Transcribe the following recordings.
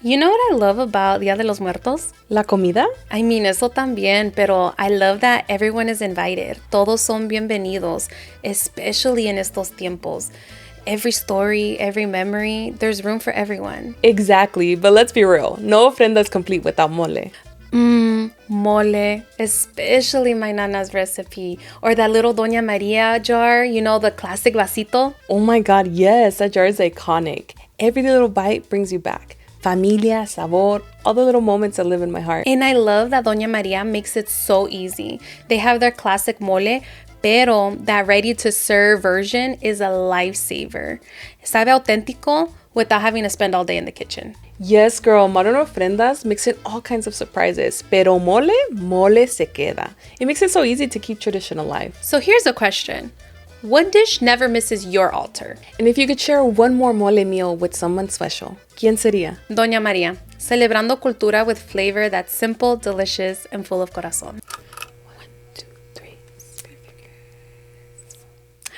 You know what I love about Dia de los Muertos? La comida? I mean, eso también, pero I love that everyone is invited. Todos son bienvenidos, especially in estos tiempos. Every story, every memory, there's room for everyone. Exactly, but let's be real. No ofrenda is complete without mole. Mole, especially my nana's recipe. Or that little Doña Maria jar, you know, the classic vasito. Oh my God, yes, that jar is iconic. Every little bite brings you back. Familia, sabor, all the little moments that live in my heart. And I love that Doña Maria makes it so easy. They have their classic mole, pero that ready-to-serve version is a lifesaver. Sabe auténtico without having to spend all day in the kitchen. Yes, girl, modern ofrendas mix in all kinds of surprises. Pero mole se queda. It makes it so easy to keep tradition alive. So here's a question. What dish never misses your altar? And if you could share one more mole meal with someone special, ¿quién sería? Doña Maria, celebrando cultura with flavor that's simple, delicious, and full of corazón. 1, 2, 3.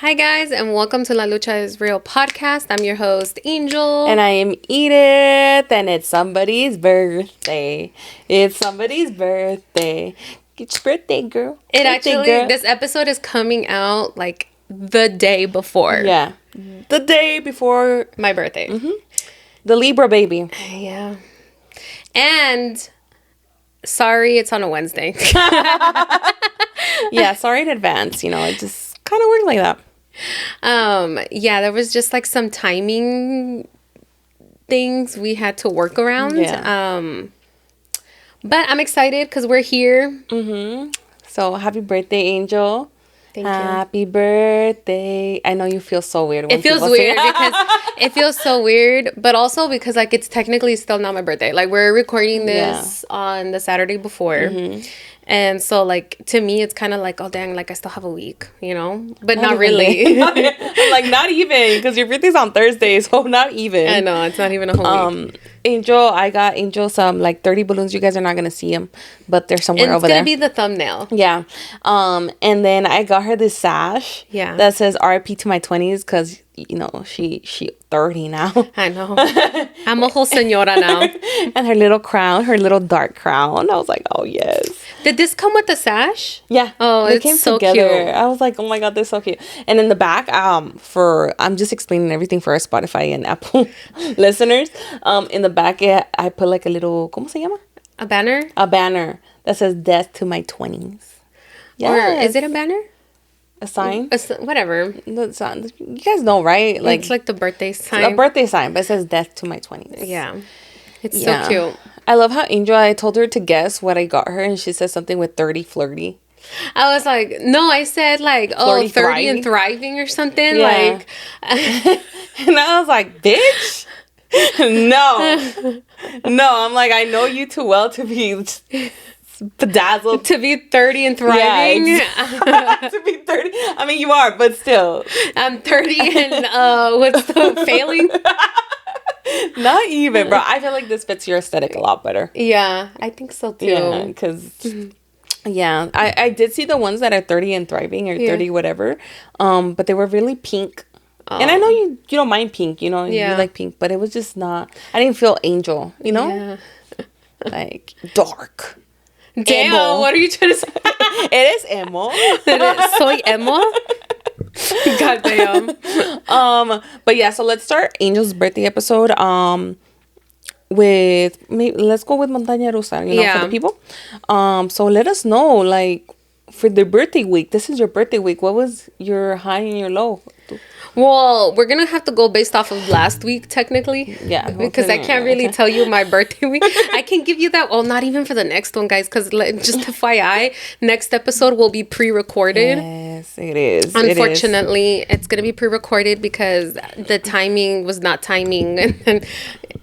Hi guys, and welcome to La Lucha is Real podcast. I'm your host, Angel. And I am Edith, and it's somebody's birthday. It's somebody's birthday. It's your birthday, girl. This episode is coming out like the day before. Yeah. The day before my birthday. Mm-hmm. The Libra baby. Yeah. And sorry, it's on a Wednesday. Yeah, sorry in advance. You know, it just kind of worked like that. Yeah, there was just like some timing things we had to work around. Yeah. But I'm excited because we're here. Mm-hmm. So happy birthday, Angel. Thank you. Happy birthday. I know you feel so weird. It feels weird because it feels so weird, but also because like it's technically still not my birthday. Like we're recording this on the Saturday before. Mm-hmm. And so like to me it's kind of like, oh dang, like I still have a week, you know? But not really. Like not even, because your birthday's on Thursday, so not even. I know, it's not even a whole week. I got Angel some like 30 balloons. You guys are not gonna see them, but they're somewhere over there. It's gonna be the thumbnail. Yeah. And then I got her this sash. Yeah. That says RIP to my 20s, because you know she 30 now. I know. I'm a whole señora now. And her little crown, her little dark crown. I was like, oh yes. Did this come with the sash? Yeah. Oh, they it's came so together. cute. I was like, oh my God, they're so cute. And in the back, I'm just explaining everything for our Spotify and Apple listeners. In the back, I put like a little, ¿cómo se llama? A banner? A banner that says death to my 20s. Yeah. Or is it a banner? A sign? Whatever. The sign. You guys know, right? Like it's like the birthday sign. A birthday sign, but it says death to my 20s. Yeah. It's so cute. I love how Angel, I told her to guess what I got her, and she said something with 30 flirty. I was like, no, I said like, flirty, 30 thriving. And thriving or something. Yeah. Like, and I was like, bitch. No, I'm like, I know you too well to be bedazzled. To be 30 and thriving. Yeah, to be 30. I mean, you are, but still. I'm 30 and what's the failing? Not even, bro. I feel like this fits your aesthetic a lot better. Yeah, I think so too. Yeah, because I did see the ones that are 30 and thriving or 30 whatever, but they were really pink. And I know you don't mind pink, you know, you like pink, but it was just not, I didn't feel angel, you know? Yeah. Like dark. Damn, emo. What are you trying to say? It is emo. Soy emo? God damn. But yeah, so let's start Angel's birthday episode let's go with Montaña Rusa, you know, for the people. So let us know, like, for the birthday week, this is your birthday week, what was your high and your low? Well, we're gonna have to go based off of last week, technically. Yeah. Because I can't really tell you my birthday week. I can give you that. Well, not even for the next one, guys. Because just FYI, next episode will be pre-recorded. Yes, it is. Unfortunately, it's gonna be pre-recorded because the timing was not timing, and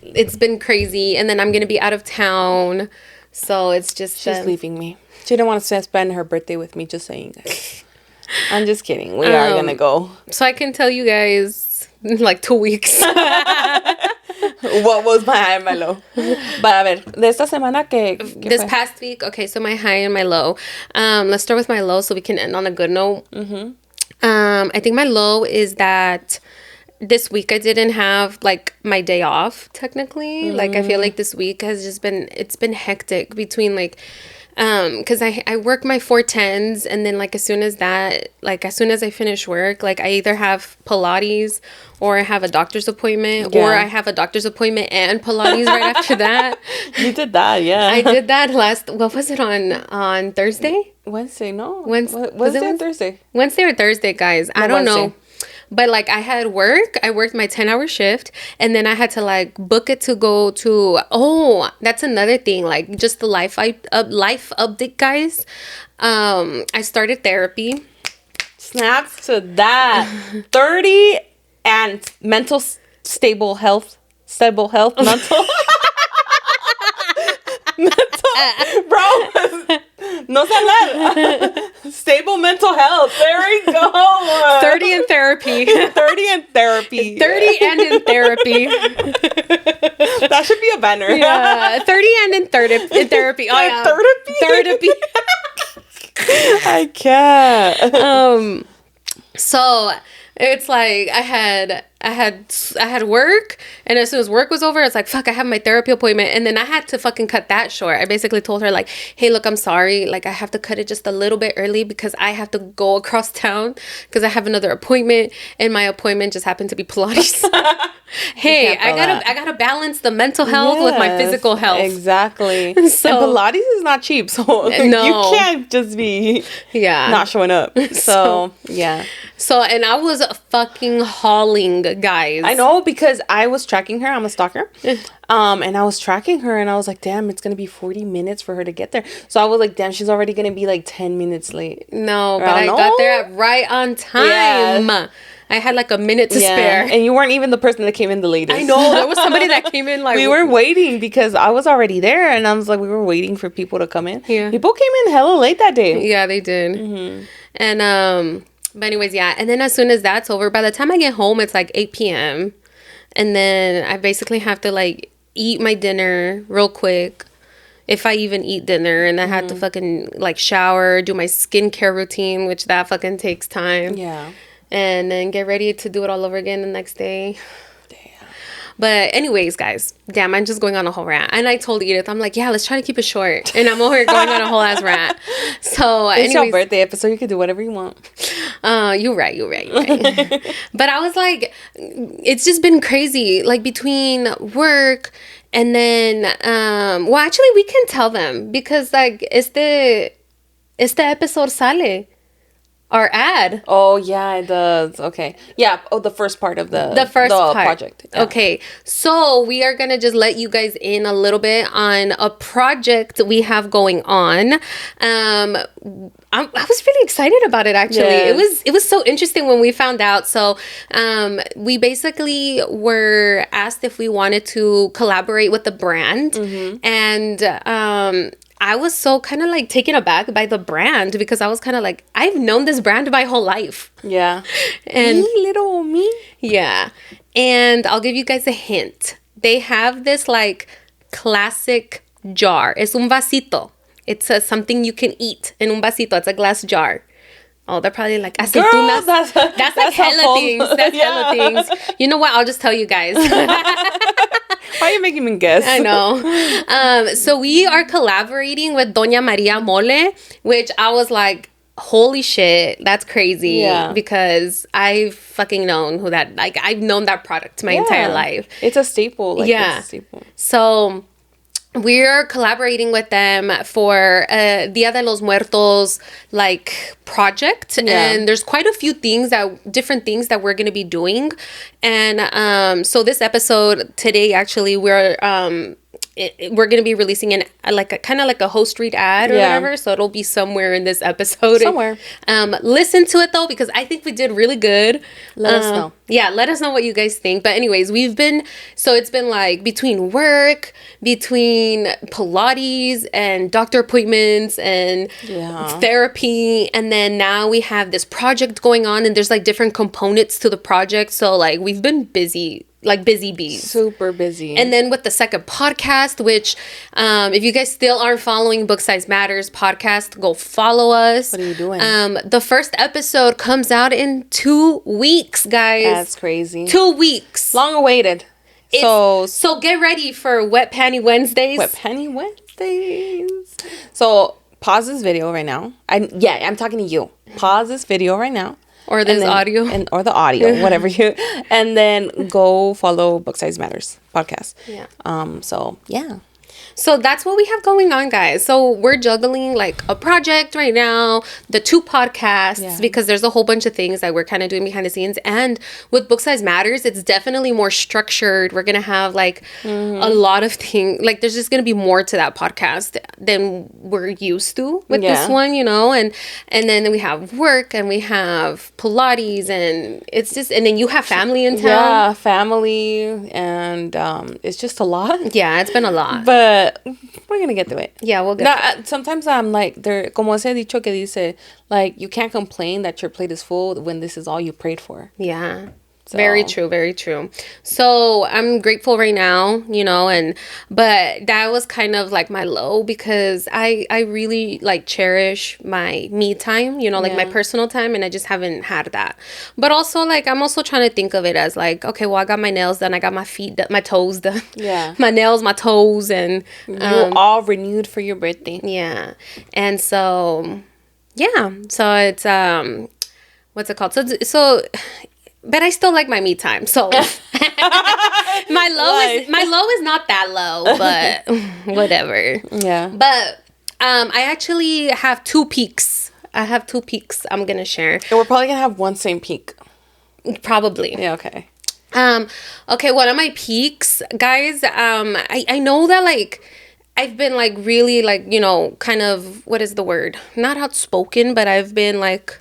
it's been crazy. And then I'm gonna be out of town, so it's just she's leaving me. She didn't want to spend her birthday with me. Just saying, guys. I'm just kidding. We are gonna go. So I can tell you guys like 2 weeks. What was my high and my low? But a ver, de esta semana que this past week, okay, so my high and my low. Let's start with my low so we can end on a good note. Mm-hmm. I think my low is that this week I didn't have like my day off technically. Like I feel like this week has just been hectic between like because I work my 4/10s, and then like as soon as I finish work, like I either have Pilates or I have a doctor's appointment, or I have a doctor's appointment and Pilates right after that. You did that, yeah. I did that what was it, on Thursday? Wednesday, no. Wednesday or Thursday? Wednesday or Thursday, guys. I don't know. But like I had work, I worked my 10-hour shift, and then I had to like book it to go to, that's another thing, like just the life update, guys. I started therapy. Snaps to that. 30 and stable health, mental. Bro, no hablar. Stable mental health. There we go. 30 in therapy. 30 in therapy. 30 and in therapy. That should be a banner. Yeah, 30 and in therapy. Oh yeah, therapy. I can't. So it's like I had work, and as soon as work was over, it's like, fuck, I have my therapy appointment, and then I had to fucking cut that short. I basically told her like, hey, look, I'm sorry, like I have to cut it just a little bit early because I have to go across town because I have another appointment, and my appointment just happened to be Pilates. Hey, I gotta balance the mental health with my physical health. Exactly. So, and Pilates is not cheap, so no. You can't just be not showing up. So yeah. So, and I was fucking hauling, guys. I know, because I was tracking her. I'm a stalker. And I was tracking her, and I was like, damn, it's going to be 40 minutes for her to get there. So I was like, damn, she's already going to be like 10 minutes late. No, but I got there right on time. Yeah. I had like a minute to spare. And you weren't even the person that came in the latest. I know. There was somebody that came in like... We were waiting because I was already there, and I was like, we were waiting for people to come in. Yeah. People came in hella late that day. Yeah, they did. Mm-hmm. And, but anyways, yeah. And then as soon as that's over, by the time I get home, it's like 8 p.m. And then I basically have to like eat my dinner real quick, if I even eat dinner. And I had to fucking like shower, do my skincare routine, which that fucking takes time. Yeah. And then get ready to do it all over again the next day. But anyways, guys, damn, I'm just going on a whole rant. And I told Edith, I'm like, yeah, let's try to keep it short. And I'm over here going on a whole ass rant. So it's your birthday episode. You can do whatever you want. You're right. But I was like, it's just been crazy. Like between work and then, well, actually, we can tell them because like, este episode sale. Our ad. Oh, yeah, it does. Okay. Yeah. Oh, the first part of the project. Yeah. Okay. So we are going to just let you guys in a little bit on a project we have going on. I was really excited about it, actually. Yes. It was so interesting when we found out. So we basically were asked if we wanted to collaborate with the brand. Mm-hmm. And I was so kind of like taken aback by the brand because I was kind of like, I've known this brand my whole life. Yeah. And little me. Yeah. And I'll give you guys a hint. They have this like classic jar. Es un vasito. It's something you can eat in un vasito. It's a glass jar. Oh, they're probably like aceitunas. Girl, that's like hella things. That's hella things. You know what? I'll just tell you guys. Why are you making me guess? I know. So we are collaborating with Doña Maria Mole, which I was like, holy shit, that's crazy. Yeah. Because I've fucking known who that, like, I've known that product my entire life. It's a staple. Like, yeah. It's a staple. So we're collaborating with them for Dia de los Muertos like project, and there's quite a few different things that we're going to be doing. And so this episode today, actually, we're going to be releasing kind of like a host read ad or whatever, so it'll be somewhere in this episode. Somewhere. Listen to it though, because I think we did really good. Let us know. Yeah, let us know what you guys think. But anyways, it's been like between work, between Pilates and doctor appointments and therapy, and then now we have this project going on, and there's like different components to the project. So like we've been busy. Like busy bees. Super busy. And then with the second podcast, which if you guys still aren't following Book Size Matters podcast, go follow us. What are you doing? The first episode comes out in 2 weeks, guys. That's crazy. 2 weeks. Long awaited. So get ready for Wet Panty Wednesdays. Wet Panty Wednesdays. So pause this video right now. I'm talking to you. Pause this video right now. Or this audio. Or the audio, whatever you. And then go follow Book Size Matters podcast. Yeah. So, yeah. So that's what we have going on, guys. So we're juggling like a project right now, the 2 podcasts, because there's a whole bunch of things that we're kind of doing behind the scenes. And with Book Size Matters, it's definitely more structured. We're going to have like a lot of things. Like there's just going to be more to that podcast than we're used to with this one, you know. And then we have work and we have Pilates and it's just, and then you have family in town. Yeah, family. And it's just a lot. Yeah, it's been a lot. But we're gonna get through it. Yeah, we'll get through it. Sometimes I'm like, como ese dicho que dice, like, you can't complain that your plate is full when this is all you prayed for. Yeah. So. Very true, very true. So I'm grateful right now, you know, but that was kind of like my low because I really like cherish my me time, you know, like my personal time, and I just haven't had that. But also like I'm also trying to think of it as like, okay, well I got my nails done, I got my feet done, my toes done. Yeah. My nails, my toes, and you're all renewed for your birthday. Yeah. And so so it's what's it called? So but I still like my me time. So my low is not that low, but whatever. Yeah. But I actually have 2 peaks. I have 2 peaks I'm gonna share. And we're probably gonna have one same peak. Probably. Yeah, okay. Okay, one of my peaks, guys, I know that like I've been like really like, you know, kind of, what is the word? Not outspoken, but I've been like,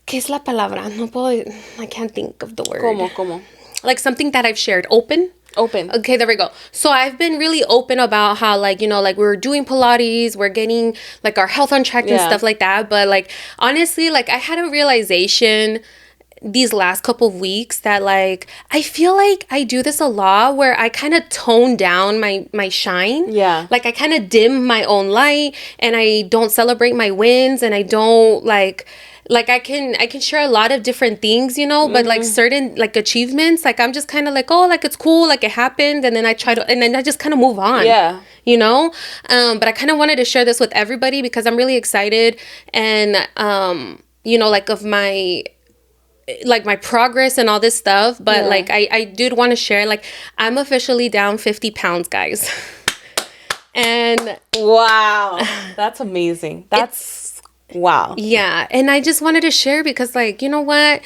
¿qué es la palabra? No puedo, I can't think of the word. ¿Cómo? Like something that I've shared. Open. Okay, there we go. So I've been really open about how like, you know, like we're doing Pilates, we're getting like our health on track and stuff like that. But like, honestly, like I had a realization these last couple of weeks that like, I feel like I do this a lot where I kind of tone down my shine. Yeah. Like I kind of dim my own light and I don't celebrate my wins and I don't like I can share a lot of different things, you know, but like certain like achievements, like I'm just kind of like, oh, like it's cool, like it happened, and then I just kind of move on. Yeah. You know? But I kind of wanted to share this with everybody because I'm really excited and you know, like of my progress and all this stuff, but like I did want to share, like I'm officially down 50 pounds, guys. And wow, that's amazing. Wow. Yeah. And I just wanted to share because like, you know what?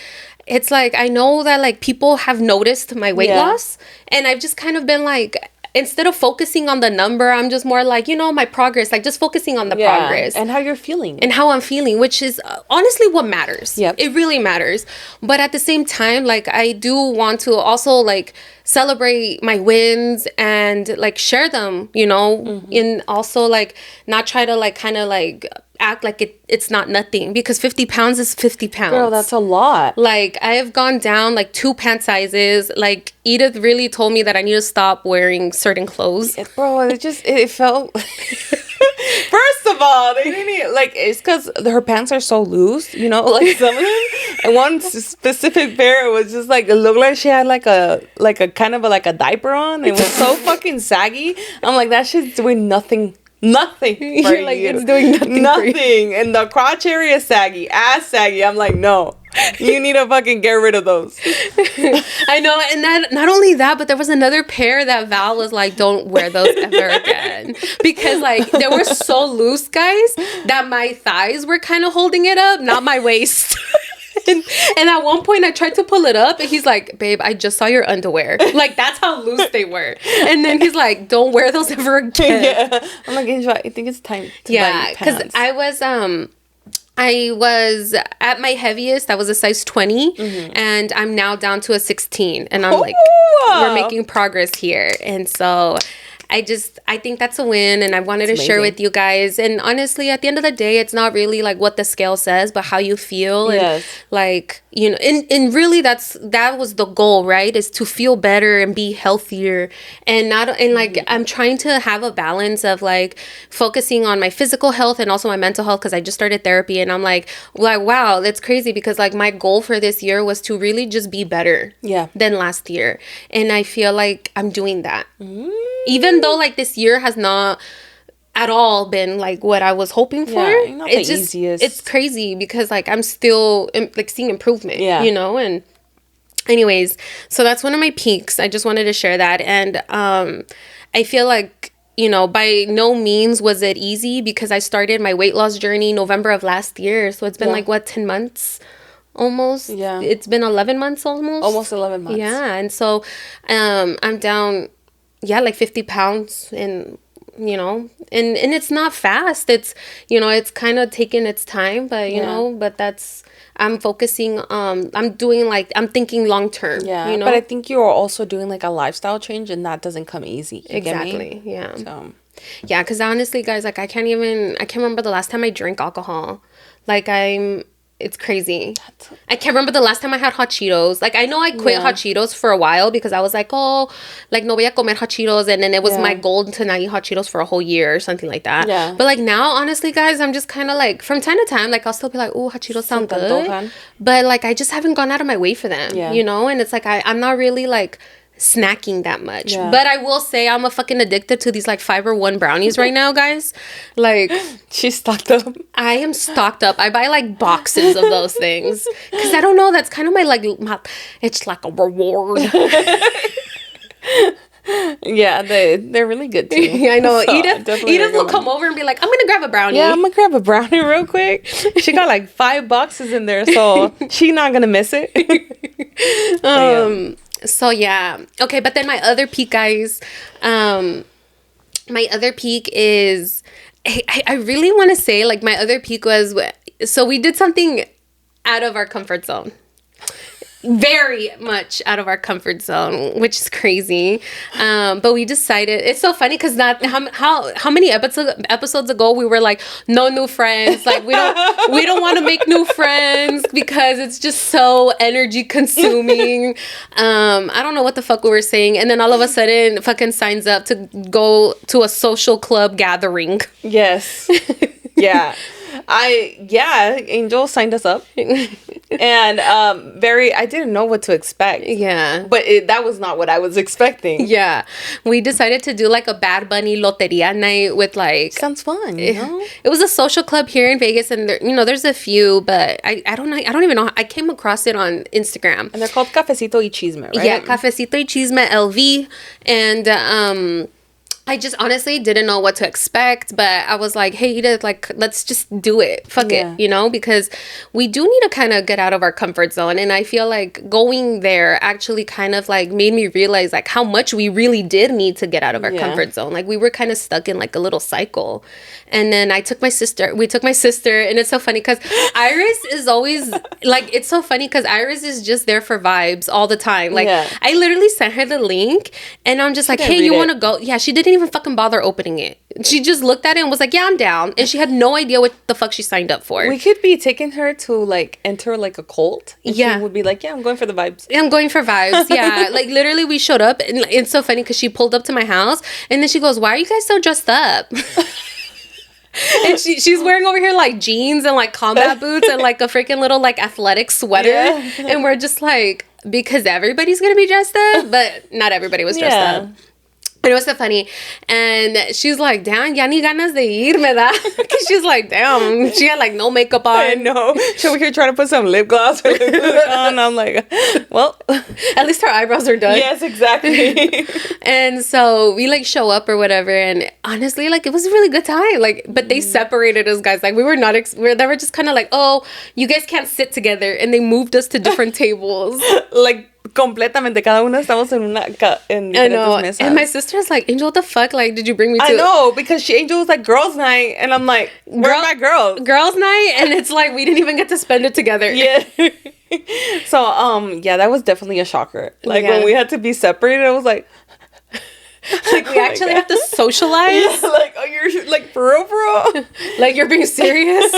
It's like, I know that like people have noticed my weight loss and I've just kind of been like, instead of focusing on the number, I'm just more like, you know, my progress, like just focusing on the progress. And how you're feeling. And how I'm feeling, which is honestly what matters. Yep. It really matters. But at the same time, like I do want to also like celebrate my wins and like share them, you know, and also like not try to like kind of like act like it's not nothing because 50 pounds is 50 pounds. Girl, that's a lot. Like I have gone down like 2 pant sizes. Like Edith really told me that I need to stop wearing certain clothes. Bro, it felt first of all, they didn't like, it's because her pants are so loose, you know, like some of them. And one specific pair was just like, it looked like she had like a kind of like a diaper on. It was so fucking saggy. I'm like, that shit's doing nothing for You're like, it's doing nothing. And the crotch area is saggy, ass saggy. I'm like, no, you need to fucking get rid of those. I know. And then not only that, but there was another pair that Val was like, don't wear those ever again. Because like they were so loose, guys, that my thighs were kind of holding it up, not my waist. And at one point I tried to pull it up and he's like, babe, I just saw your underwear. Like that's how loose they were. And then he's like, don't wear those ever again. Yeah. I'm like, Angela, I think it's time to buy because I was at my heaviest. I was a size 20 and I'm now down to a 16 and I'm like, we're making progress here. And so I think that's a win, and I wanted to share with you guys. And honestly, at the end of the day, it's not really like what the scale says, but how you feel. Yes. And like, you know, and really that was the goal, right? Is to feel better and be healthier, and like I'm trying to have a balance of like focusing on my physical health and also my mental health, because I just started therapy, and I'm like wow, that's crazy, because like my goal for this year was to really just be better than last year, and I feel like I'm doing that. Even though like this year has not at all been like what I was hoping for. Not the easiest. It's crazy, because like I'm still like seeing improvement, you know. And anyways, so that's one of my peaks. I just wanted to share that. And I feel like, you know, by no means was it easy, because I started my weight loss journey November of last year. So it's been like, what, 10 months? Almost. Yeah. It's been 11 months almost. Almost 11 months. Yeah. And so I'm down, like 50 pounds. And, you know, and it's not fast. It's, you know, it's kind of taking its time. But, you know, but that's... I'm focusing, I'm thinking long term. Yeah, you know? But I think you're also doing like a lifestyle change, and that doesn't come easy. Exactly. Yeah. So. Yeah, because honestly, guys, like I can't remember the last time I drank alcohol. Like it's crazy. I can't remember the last time I had hot Cheetos. Like I know I quit hot Cheetos for a while, because I was like, oh, like no voy a comer hot Cheetos, and then it was my goal to not eat hot Cheetos for a whole year or something like that. Yeah. But like now, honestly, guys, I'm just kind of like, from time to time, like I'll still be like, oh, hot Cheetos sound good, but like I just haven't gone out of my way for them. Yeah. You know, and it's like I'm not really like snacking that much. But I will say I'm a fucking addicted to these like Fiber One brownies right now, guys. Like, she's stocked up. I am stocked up. I buy like boxes of those things, because I don't know, that's kind of it's like a reward. Yeah, they're really good too. I know. So Edith will come over and be like, I'm gonna grab a brownie. Yeah, I'm gonna grab a brownie real quick. She got like 5 boxes in there, so she's not gonna miss it. So yeah. Okay, but then my other peak, guys, my other peak is, I really want to say, like, my other peak was, so we did something out of our comfort zone. Very much out of our comfort zone, which is crazy. But we decided, it's so funny, because how many episodes ago we were like, no new friends, like we don't want to make new friends, because it's just so energy consuming. I don't know what the fuck we were saying, and then all of a sudden fucking signs up to go to a social club gathering. Yes. Yeah. Angel signed us up, and I didn't know what to expect. Yeah, but that was not what I was expecting. Yeah, we decided to do like a Bad Bunny loteria night with like, sounds fun. You know? It was a social club here in Vegas, and there, you know, there's a few, but I don't even know. I came across it on Instagram, and they're called Cafecito y Chisme, right? Yeah, Cafecito y Chisme LV, and I just honestly didn't know what to expect, but I was like, hey, Edith, like, let's just do it. Fuck it, you know, because we do need to kind of get out of our comfort zone. And I feel like going there actually kind of like made me realize like how much we really did need to get out of our comfort zone. Like we were kind of stuck in like a little cycle. And then we took my sister, and it's so funny because Iris is always like, it's so funny because Iris is just there for vibes all the time. Like I literally sent her the link and I'm just like, hey, you want to go? Yeah, she didn't even fucking bother opening it. She just looked at it and was like, yeah, I'm down. And she had no idea what the fuck she signed up for. We could be taking her to like enter like a cult. And she would be like, yeah, I'm going for the vibes. I'm going for vibes. Yeah. Like literally we showed up and it's so funny because she pulled up to my house and then she goes, why are you guys so dressed up? And she's wearing over here like jeans and like combat boots and like a freaking little like athletic sweater. And we're just like, because everybody's gonna be dressed up, but not everybody was dressed up. And it was so funny. And she's like, damn, ya ni ganas de irme, da? Because she's like, damn, she had like no makeup on. I know. She over here trying to put some lip gloss or on. I'm like, well, at least her eyebrows are done. Yes, exactly. And so we like show up or whatever. And honestly, like it was a really good time. Like, but they separated us, guys. Like we were not, they were just kind of like, oh, you guys can't sit together. And they moved us to different tables. Like, completamente, cada uno estamos en diferentes mesas. And my sister's like, Angel, what the fuck? Like, did you bring me to... I know, because Angel was like, girls' night. And I'm like, where are my girls? Girls' night? And it's like, we didn't even get to spend it together. Yeah. So, yeah, that was definitely a shocker. Like, when we had to be separated, I was like... Like, we actually have to socialize. Yeah, like, oh, you're like, for real? Like, you're being serious?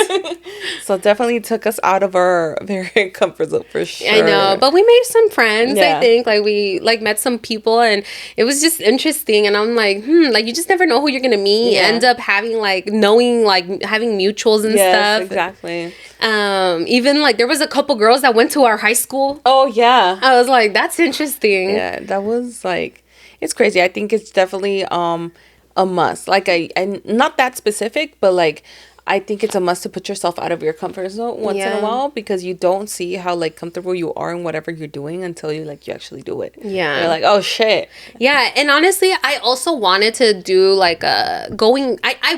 So definitely took us out of our very comfort zone for sure. I know, but we made some friends. I think like we like met some people, and it was just interesting. And I'm like, like, you just never know who you're gonna meet. End up having like knowing, like having mutuals and stuff. Exactly. Even like there was a couple girls that went to our high school. Oh yeah, I was like, that's interesting. Yeah, that was like, it's crazy. I think it's definitely a must. Like I not that specific, but like I think it's a must to put yourself out of your comfort zone once in a while, because you don't see how like comfortable you are in whatever you're doing until you actually do it. Yeah. You're like, oh shit. Yeah. And honestly, I also wanted to do like I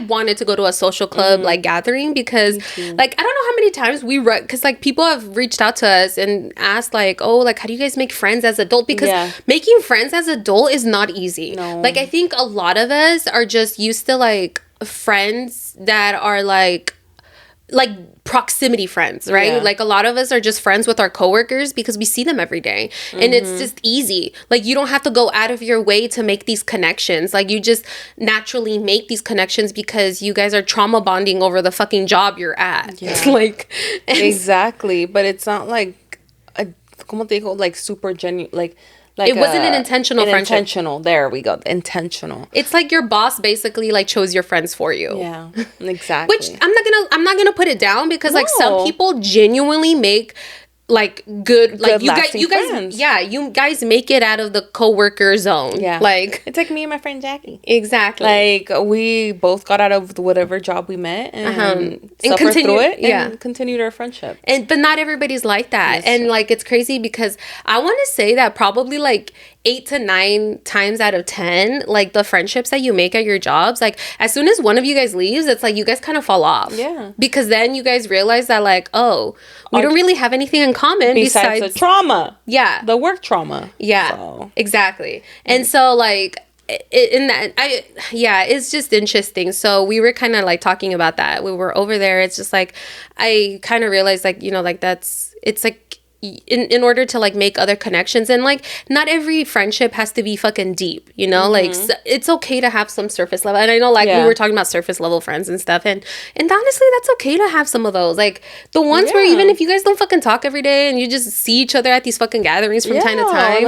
wanted to go to a social club like gathering, because like I don't know how many times because like people have reached out to us and asked like, oh, like how do you guys make friends as adult? Because making friends as adult is not easy. No. Like I think a lot of us are just used to like friends that are like proximity friends, right? Like a lot of us are just friends with our coworkers because we see them every day, and it's just easy. Like you don't have to go out of your way to make these connections. Like you just naturally make these connections because you guys are trauma bonding over the fucking job you're at. It's like exactly, but it's not like como te digo, like super genuine, like it wasn't an intentional friendship. Intentional. There we go. Intentional. It's like your boss basically like chose your friends for you. Yeah, exactly. Which I'm not gonna put it down, because like some people genuinely make like good like you guys friends. Yeah, you guys make it out of the coworker zone. Yeah, like it's like me and my friend Jackie. Exactly. Like we both got out of whatever job we met and suffered through it and continued our friendship. But not everybody's like that. Yes. And like it's crazy because I want to say that probably like 8 to 9 times out of 10, like the friendships that you make at your jobs, like as soon as one of you guys leaves, it's like you guys kind of fall off. Yeah. Because then you guys realize that like, oh, we don't really have anything in common besides the trauma. Yeah. The work trauma. Yeah. So. Exactly. And so like it's just interesting. So we were kind of like talking about that. We were over there. It's just like I kind of realized like, you know, like it's like in order to like make other connections, and like not every friendship has to be fucking deep, you know, like it's okay to have some surface level. And I know like we were talking about surface level friends and stuff, and honestly that's okay to have some of those, like the ones where even if you guys don't fucking talk every day and you just see each other at these fucking gatherings from time to time,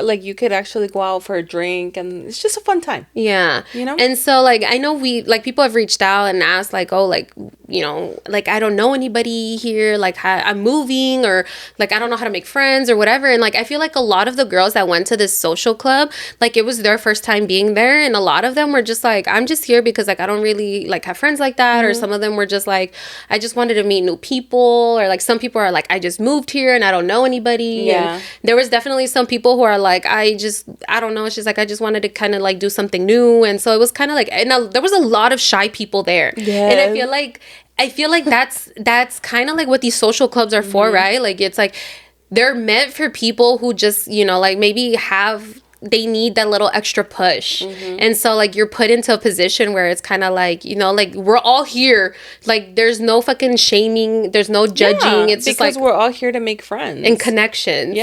like you could actually go out for a drink and it's just a fun time, you know. And so like I know we like people have reached out and asked like, oh, like, you know, like I don't know anybody here, like I'm moving, or like I don't know how to make friends or whatever. And like I feel like a lot of the girls that went to this social club, like it was their first time being there, and a lot of them were just like, I'm just here because like I don't really like have friends like that. Or some of them were just like, I just wanted to meet new people, or like some people are like, I just moved here and I don't know anybody. And there was definitely some people who are like, I don't know, it's just like I just wanted to kind of like do something new. And so it was kind of like, and there was a lot of shy people there. And I feel like that's kind of like what these social clubs are for, right? Like it's like they're meant for people who just, you know, like maybe they need that little extra push. And so like you're put into a position where it's kind of like, you know, like we're all here, like there's no fucking shaming, there's no judging. It's just like we're all here to make friends and connections.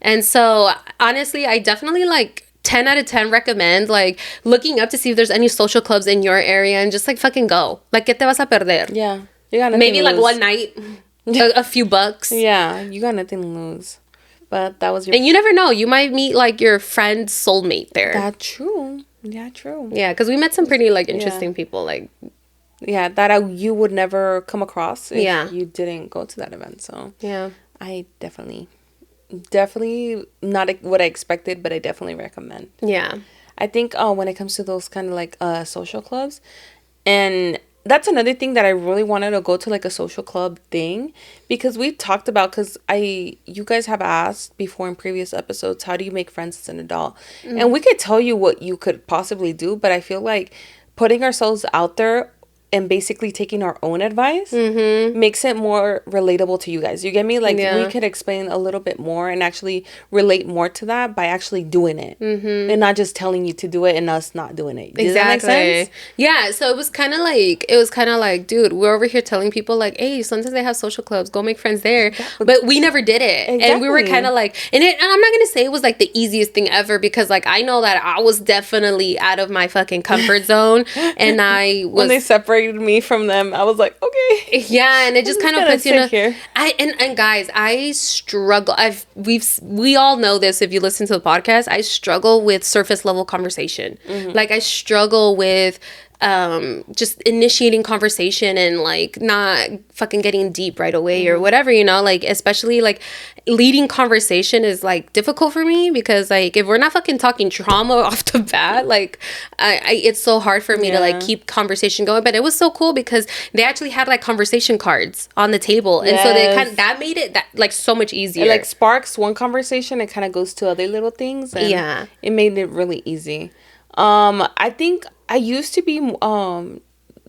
And so honestly, I definitely like 10 out of 10 recommend like looking up to see if there's any social clubs in your area, and just like fucking go. Like, ¿qué te vas a perder? Yeah. You got nothing maybe to like lose. one night, a few bucks. Yeah, you got nothing to lose. But that was and you never know, you might meet like your friend's soulmate there. That's true. Yeah, true. Yeah, because we met some pretty like interesting people, like that you would never come across if you didn't go to that event. So I definitely not what I expected, but I definitely recommend. I think when it comes to those kind of like social clubs, and that's another thing that I really wanted to go to, like a social club thing, because we talked about, because you guys have asked before in previous episodes, how do you make friends as an adult? And we could tell you what you could possibly do, but I feel like putting ourselves out there and basically taking our own advice makes it more relatable to you guys. You get me? Like, we could explain a little bit more and actually relate more to that by actually doing it and not just telling you to do it and us not doing it. Does that make sense? Yeah. So it was kind of like, dude, we're over here telling people like, hey, sometimes they have social clubs, go make friends there. But we never did it. Exactly. And we were kind of like, and I'm not going to say it was like the easiest thing ever, because like, I know that I was definitely out of my fucking comfort zone. And I was, when they separated me from them, I was like, okay. Yeah. And it just kind of puts you here. And guys, I struggle. We all know this if you listen to the podcast. I struggle with surface level conversation. Like, I struggle with just initiating conversation and like not fucking getting deep right away or whatever, you know, like especially like leading conversation is like difficult for me, because like if we're not fucking talking trauma off the bat, like I it's so hard for me to like keep conversation going. But it was so cool because they actually had like conversation cards on the table, and so they that made it that like so much easier. It like sparks one conversation, it kind of goes to other little things, and it made it really easy. I think I used to be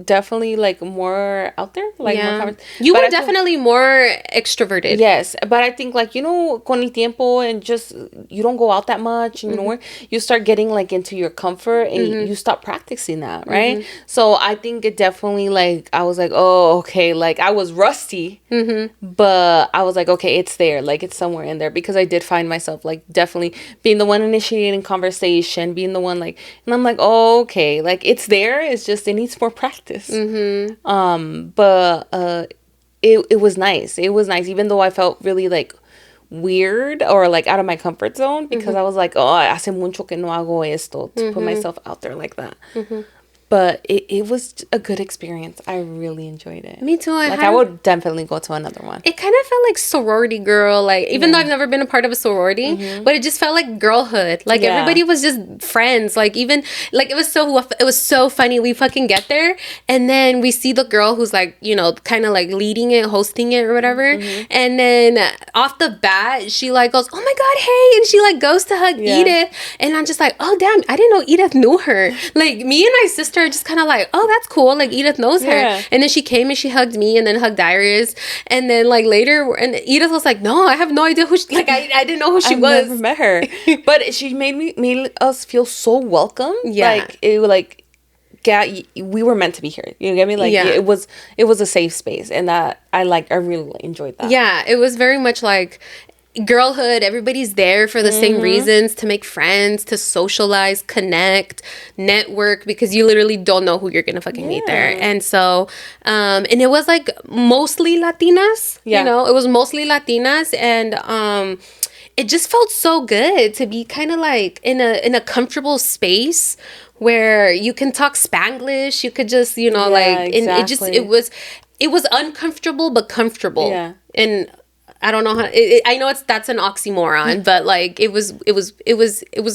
definitely like more out there, like more you were definitely more extroverted. Yes, but I think like, you know, con el tiempo and just you don't go out that much, you know, you start getting like into your comfort and you stop practicing that, right? So I think it definitely like I was like, oh, okay, like I was rusty, but I was like, okay, it's there, like it's somewhere in there, because I did find myself like definitely being the one initiating conversation, being the one like, and I'm like, oh, okay, like it's there, it's just it needs more practice. But it was nice. It was nice, even though I felt really like weird or like out of my comfort zone, because I was like, oh, hace mucho que no hago esto, to put myself out there like that. But it was a good experience. I really enjoyed it. Me too. I would definitely go to another one. It kind of felt like sorority girl, like even though I've never been a part of a sorority, but it just felt like girlhood. Like everybody was just friends. Like even like it was so funny. We fucking get there and then we see the girl who's like, you know, kind of like leading it, hosting it or whatever. And then off the bat, she like goes, "Oh my god, hey!" And she like goes to hug Edith, and I'm just like, "Oh damn, I didn't know Edith knew her." Like me and my sister are just kind of like, oh, that's cool, like Edith knows her. And then she came and she hugged me and then hugged Iris, and then like later, and Edith was like, no, I have no idea who she, like I didn't know who she was. I've never met her. But she made us feel so welcome. Like it like we were meant to be here, you get me, like it was a safe space, and that I really enjoyed that. It was very much like girlhood. Everybody's there for the same reasons, to make friends, to socialize, connect, network, because you literally don't know who you're gonna fucking meet there. And so and it was like mostly Latinas, you know, it was mostly Latinas, and it just felt so good to be kind of like in a comfortable space where you can talk Spanglish, you could just, you know, like, and it was uncomfortable but comfortable. And I don't know how. I know that's an oxymoron, but like it was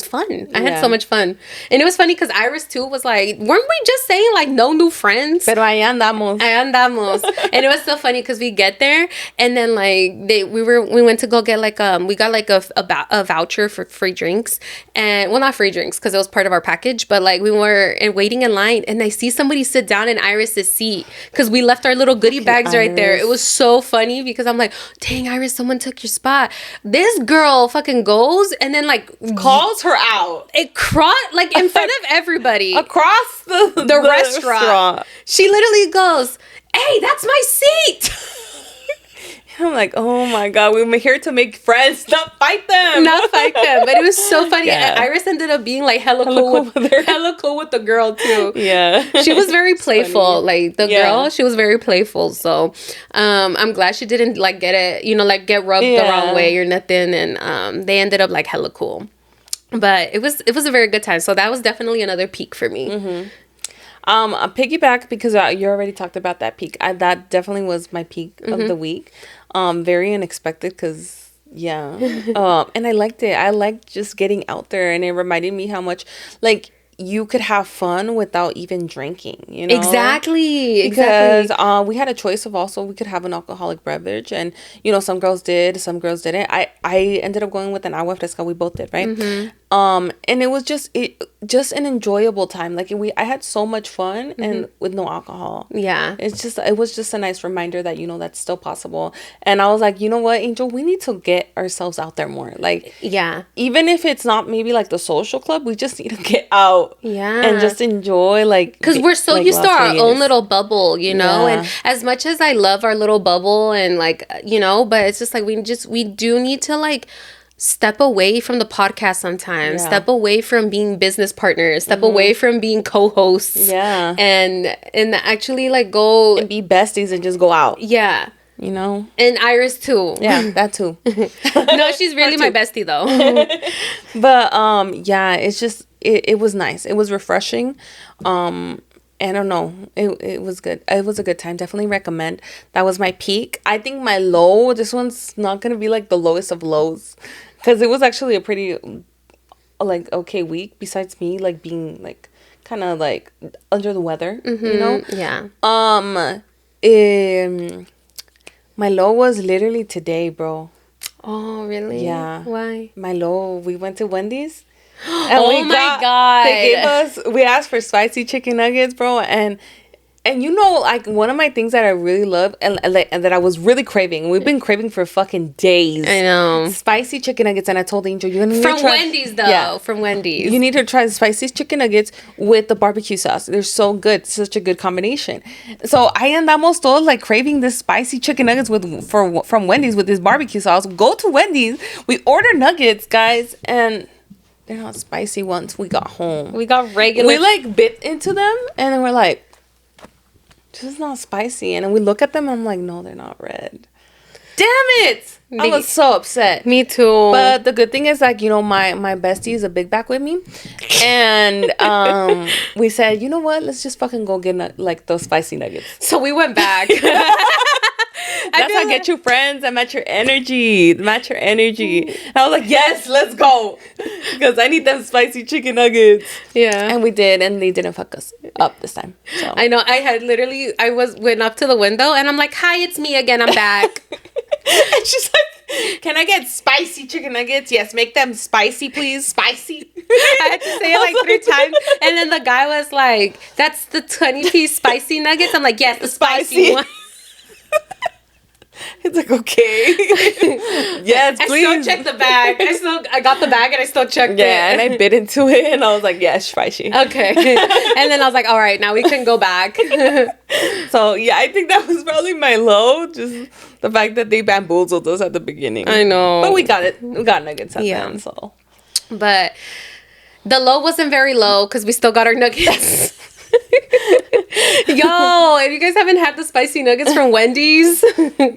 fun. I had so much fun, and it was funny because Iris too was like, weren't we just saying like no new friends? Pero ahí andamos. And it was so funny because we get there and then like we went to go get like we got like a voucher for free drinks, and well, not free drinks because it was part of our package, but like we were waiting in line and I see somebody sit down in Iris's seat because we left our little goodie bags right there. It was so funny because I'm like, dang, Iris, someone took your spot. This girl fucking goes and then like calls her out. It like in front of everybody across the restaurant. She literally goes, "Hey, that's my seat." I'm like, oh my god, we're here to make friends, not fight them. But it was so funny. Iris ended up being like hella cool with the girl too. She was very playful. Like the girl, she was very playful. So I'm glad she didn't like get it, you know, like get rubbed the wrong way or nothing. And they ended up like hella cool. But it was a very good time. So that was definitely another peak for me. A piggyback, because you already talked about that peak. That definitely was my peak of the week. Very unexpected because and I liked it. I liked just getting out there, and it reminded me how much like you could have fun without even drinking, you know? Exactly. Because we had a choice of also, we could have an alcoholic beverage, and, you know, some girls did, some girls didn't. I ended up going with an agua fresca. We both did, right? Mm-hmm. And it was just an enjoyable time. Like, I had so much fun, and with no alcohol. Yeah. It was just a nice reminder that, you know, that's still possible. And I was like, you know what, Angel, we need to get ourselves out there more. Like, yeah, even if it's not maybe like the social club, we just need to get out. Yeah. And just enjoy, like, because we're so like used to Las our Vegas. own little bubble, you know. Yeah. And as much as I love our little bubble, and like, you know, but it's just like we do need to like step away from the podcast sometimes. Yeah. Step away from being business partners. Step away from being co-hosts. Yeah. And actually like go And be besties and just go out. Yeah. You know? And Iris too. Yeah, that too. No, she's really my bestie though. But yeah, it's just it was nice. It was refreshing. I don't know. It was good. It was a good time. Definitely recommend. That was my peak. I think my low, this one's not gonna be like the lowest of lows, because it was actually a pretty like okay week, besides me like being like kind of like under the weather, you know? Yeah. My low was literally today, bro. Oh, really? Yeah. Why? My low, we went to Wendy's. Oh my God. We asked for spicy chicken nuggets, bro. And you know, like, one of my things that I really love and that I was really craving, we've been craving for fucking days. I know. Spicy chicken nuggets. And I told Angel, you're going to From Wendy's, though. Yeah. From Wendy's. You need to try the spicy chicken nuggets with the barbecue sauce. They're so good. Such a good combination. So I andamos todos like craving this spicy chicken nuggets from Wendy's with this barbecue sauce. Go to Wendy's. We order nuggets, guys, and they're not spicy once we got home. We got regular. We like bit into them, and then we're like, this is not spicy. And then we look at them, and I'm like, no, they're not red. Damn it! I was so upset. Me too. But the good thing is, like, you know, my bestie is a big back with me. And we said, you know what? Let's just fucking go get, like, those spicy nuggets. So we went back. That's how I get you friends. I match your energy. Match your energy. And I was like, yes, let's go. Because I need them spicy chicken nuggets. Yeah. And we did. And they didn't fuck us up this time. So I know. I went up to the window and I'm like, hi, it's me again. I'm back. And she's like, can I get spicy chicken nuggets? Yes, make them spicy, please. Spicy. I had to say it like 3 times. And then the guy was like, that's the 20-piece spicy nuggets? I'm like, yes, the spicy one. It's like, okay. Yes, please. I still checked the bag. I got the bag and I still checked it. Yeah, and I bit into it and I was like, yes, spicy. Okay. And then I was like, all right, now we can go back. So, yeah, I think that was probably my low. Just the fact that they bamboozled us at the beginning. I know. But we got it. We got nuggets at the end, so. But the low wasn't very low because we still got our nuggets. Yo, if you guys haven't had the spicy nuggets from Wendy's,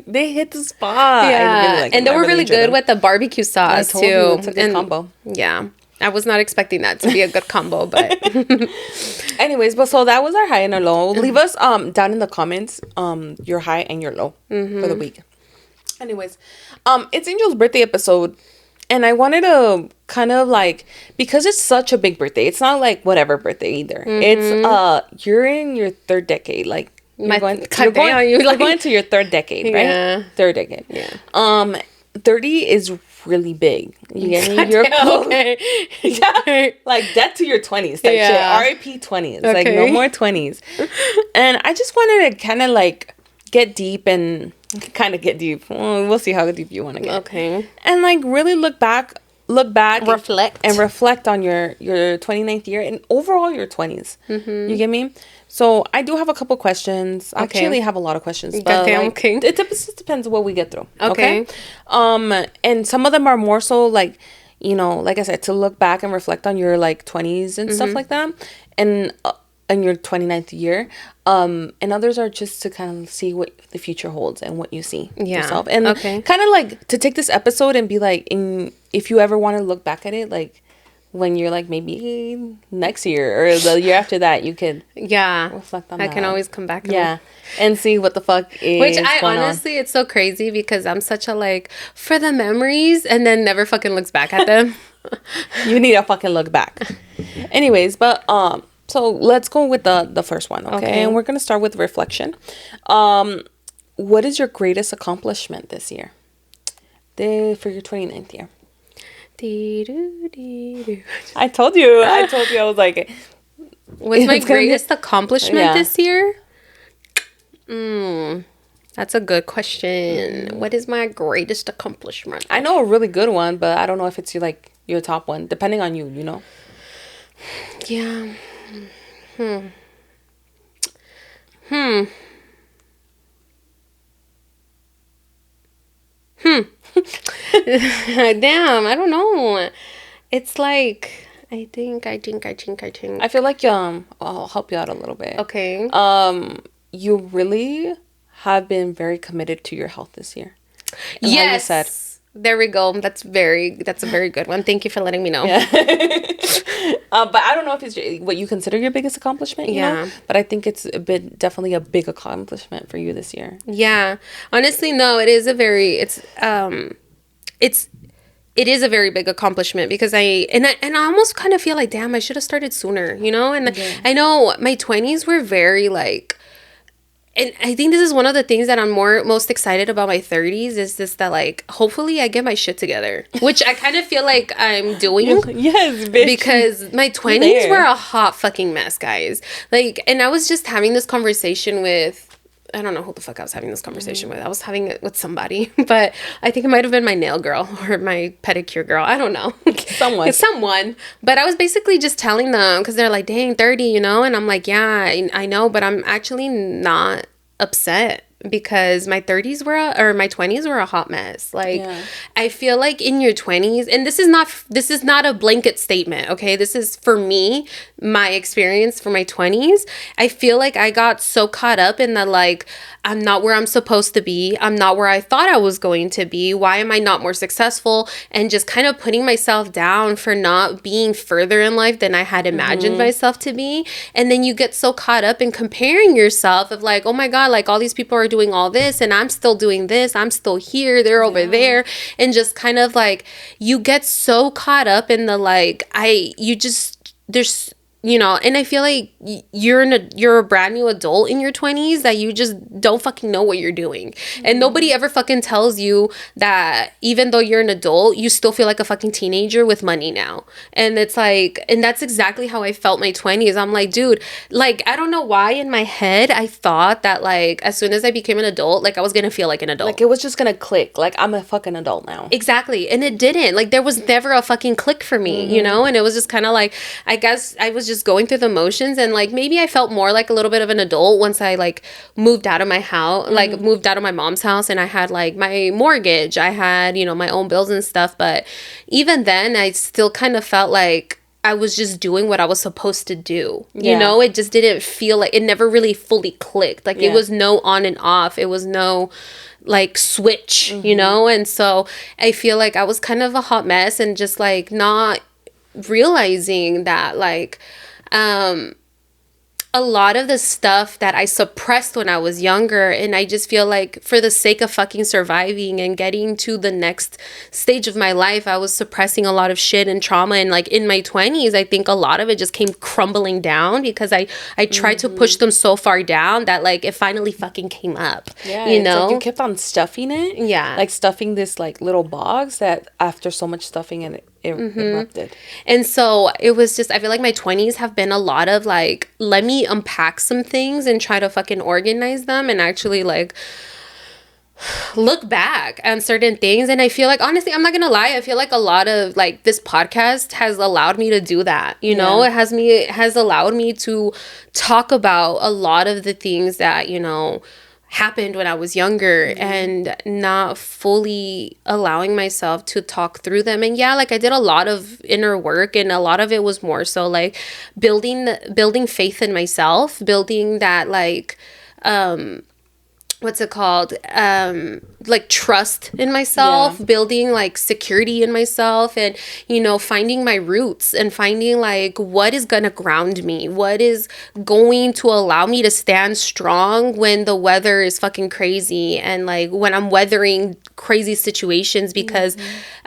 they hit the spot. Yeah, really and they were really good with the barbecue sauce too. It's a good combo. Yeah, I was not expecting that to be a good combo, but anyways, but so that was our high and our low. Leave us down in the comments your high and your low for the week. Anyways, it's Angel's birthday episode. And I wanted to kind of like, because it's such a big birthday. It's not like whatever birthday either. It's you're in your 3rd decade. Like you're going to your 3rd decade, right? Yeah. 3rd decade. Yeah. 30 is really big. You get me? You're okay. Yeah. Like that to your 20s type shit. R.I.P. 20s. Okay. Like no more 20s. And I just wanted to kind of like get deep and get deep. We'll see how deep you want to get. Okay. And like really look back, reflect on your 29th year and overall your 20s. You get me? So I do have a couple questions. I actually have a lot of questions, but okay. It just depends what we get through. Okay. And some of them are more so like, you know, like I said, to look back and reflect on your like 20s and stuff like that, and in your 29th year. And others are just to kind of see what the future holds and what you see yourself. And kind of like to take this episode and be like, if you ever want to look back at it, like when you're like maybe next year or the year after that, you could reflect on that. I can always come back and see what the fuck is Which honestly, it's so crazy because I'm such a like, for the memories, and then never fucking looks back at them. You need to fucking look back. Anyways, but so let's go with the first one, okay? And we're gonna start with reflection. What is your greatest accomplishment this year? For your 29th year. I told you. I was like, what's my greatest accomplishment this year? That's a good question. What is my greatest accomplishment? I know a really good one, but I don't know if it's your top one, depending on you, you know? Yeah. Damn, I don't know. It's like I think. I feel like I'll help you out a little bit. Okay. You really have been very committed to your health this year. And yes. Like you said. There we go. That's a very good one. Thank you for letting me know. Yeah. But I don't know if it's what you consider your biggest accomplishment, you know? But I think it's definitely a big accomplishment for you this year. Yeah. Honestly, no, it is a very big accomplishment because I almost kind of feel like, damn, I should have started sooner, you know? And I know my 20s were very like, and I think this is one of the things that I'm most excited about my 30s is this, that like hopefully I get my shit together, which I kind of feel like I'm doing. Yes, bitch. Because my 20s were a hot fucking mess, guys. Like, and I was just having this conversation with, I don't know who the fuck I was having this conversation with. I was having it with somebody, but I think it might have been my nail girl or my pedicure girl. I don't know. Someone. But I was basically just telling them because they're like, dang, 30, you know? And I'm like, yeah, I know, but I'm actually not upset because my 20s were a hot mess. Like, I feel like in your 20s, and this is not a blanket statement, okay? This is for me, my experience for my 20s. I feel like I got so caught up in the like, I'm not where I'm supposed to be. I'm not where I thought I was going to be. Why am I not more successful? And just kind of putting myself down for not being further in life than I had imagined myself to be. And then you get so caught up in comparing yourself of like, oh my God, like all these people are doing all this and I'm still doing this. I'm still here. They're over there. And just kind of like, you get so caught up in the like, there's, you know, and I feel like you're a brand new adult in your 20s that you just don't fucking know what you're doing. And nobody ever fucking tells you that even though you're an adult, you still feel like a fucking teenager with money now. And it's like, and that's exactly how I felt my 20s. I'm like, dude, like, I don't know why in my head I thought that like as soon as I became an adult, like I was gonna feel like an adult. Like it was just gonna click. Like I'm a fucking adult now. Exactly. And it didn't. Like there was never a fucking click for me, you know? And it was just kind of like, I guess I was just going through the motions, and like maybe I felt more like a little bit of an adult once I like moved out of my house, like moved out of my mom's house, and I had like my mortgage, I had, you know, my own bills and stuff. But even then I still kind of felt like I was just doing what I was supposed to do. You know, it just didn't feel like, it never really fully clicked. Like it was no on and off. It was no like switch, you know? And so I feel like I was kind of a hot mess and just like not realizing that like a lot of the stuff that I suppressed when I was younger, and I just feel like for the sake of fucking surviving and getting to the next stage of my life, I was suppressing a lot of shit and trauma. And like in my 20s, I think a lot of it just came crumbling down because I tried to push them so far down that like it finally fucking came up. Yeah, you know, like you kept on stuffing it. Yeah, like stuffing this like little box that after so much stuffing it erupted. And so it was just, I feel like my 20s have been a lot of like, let me unpack some things and try to fucking organize them and actually like look back on certain things. And I feel like, honestly, I'm not gonna lie, I feel like a lot of like this podcast has allowed me to do that, you know. It has allowed me to talk about a lot of the things that, you know, happened when I was younger and not fully allowing myself to talk through them. And yeah, like I did a lot of inner work, and a lot of it was more so like building faith in myself, building that like what's it called, like trust in myself, building like security in myself, and finding my roots and finding like what is gonna ground me, what is going to allow me to stand strong when the weather is fucking crazy, and like when I'm weathering crazy situations, because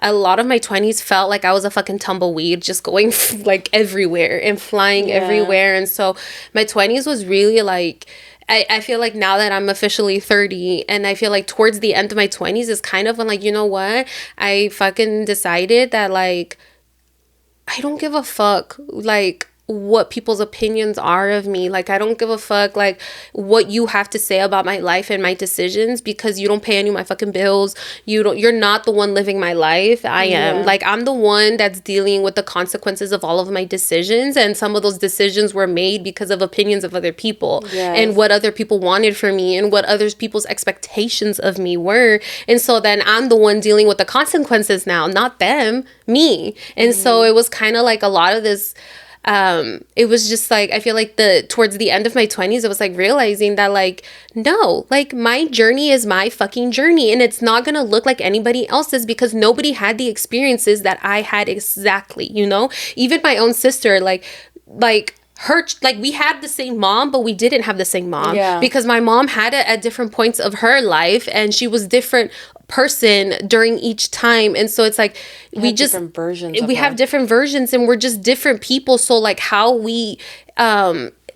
a lot of my 20s felt like I was a fucking tumbleweed, just going like everywhere and flying everywhere. And so my 20s was really like, I feel like now that I'm officially 30, and I feel like towards the end of my 20s is kind of when, like, you know what? I fucking decided that, like, I don't give a fuck, like, what people's opinions are of me. Like, I don't give a fuck, like, what you have to say about my life and my decisions, because you don't pay any of my fucking bills. You're not the one living my life. I am. Like, I'm the one that's dealing with the consequences of all of my decisions, and some of those decisions were made because of opinions of other people and what other people wanted for me and what other people's expectations of me were. And so then I'm the one dealing with the consequences now, not them, me. And so it was kind of like a lot of this, it was just like, I feel like towards the end of my 20s, it was like realizing that, like, no, like, my journey is my fucking journey, and it's not gonna look like anybody else's, because nobody had the experiences that I had exactly, even my own sister, like her, like, we had the same mom, but we didn't have the same mom, because my mom had it at different points of her life, and she was different person during each time. And so it's like we have different versions, and we're just different people. So like how we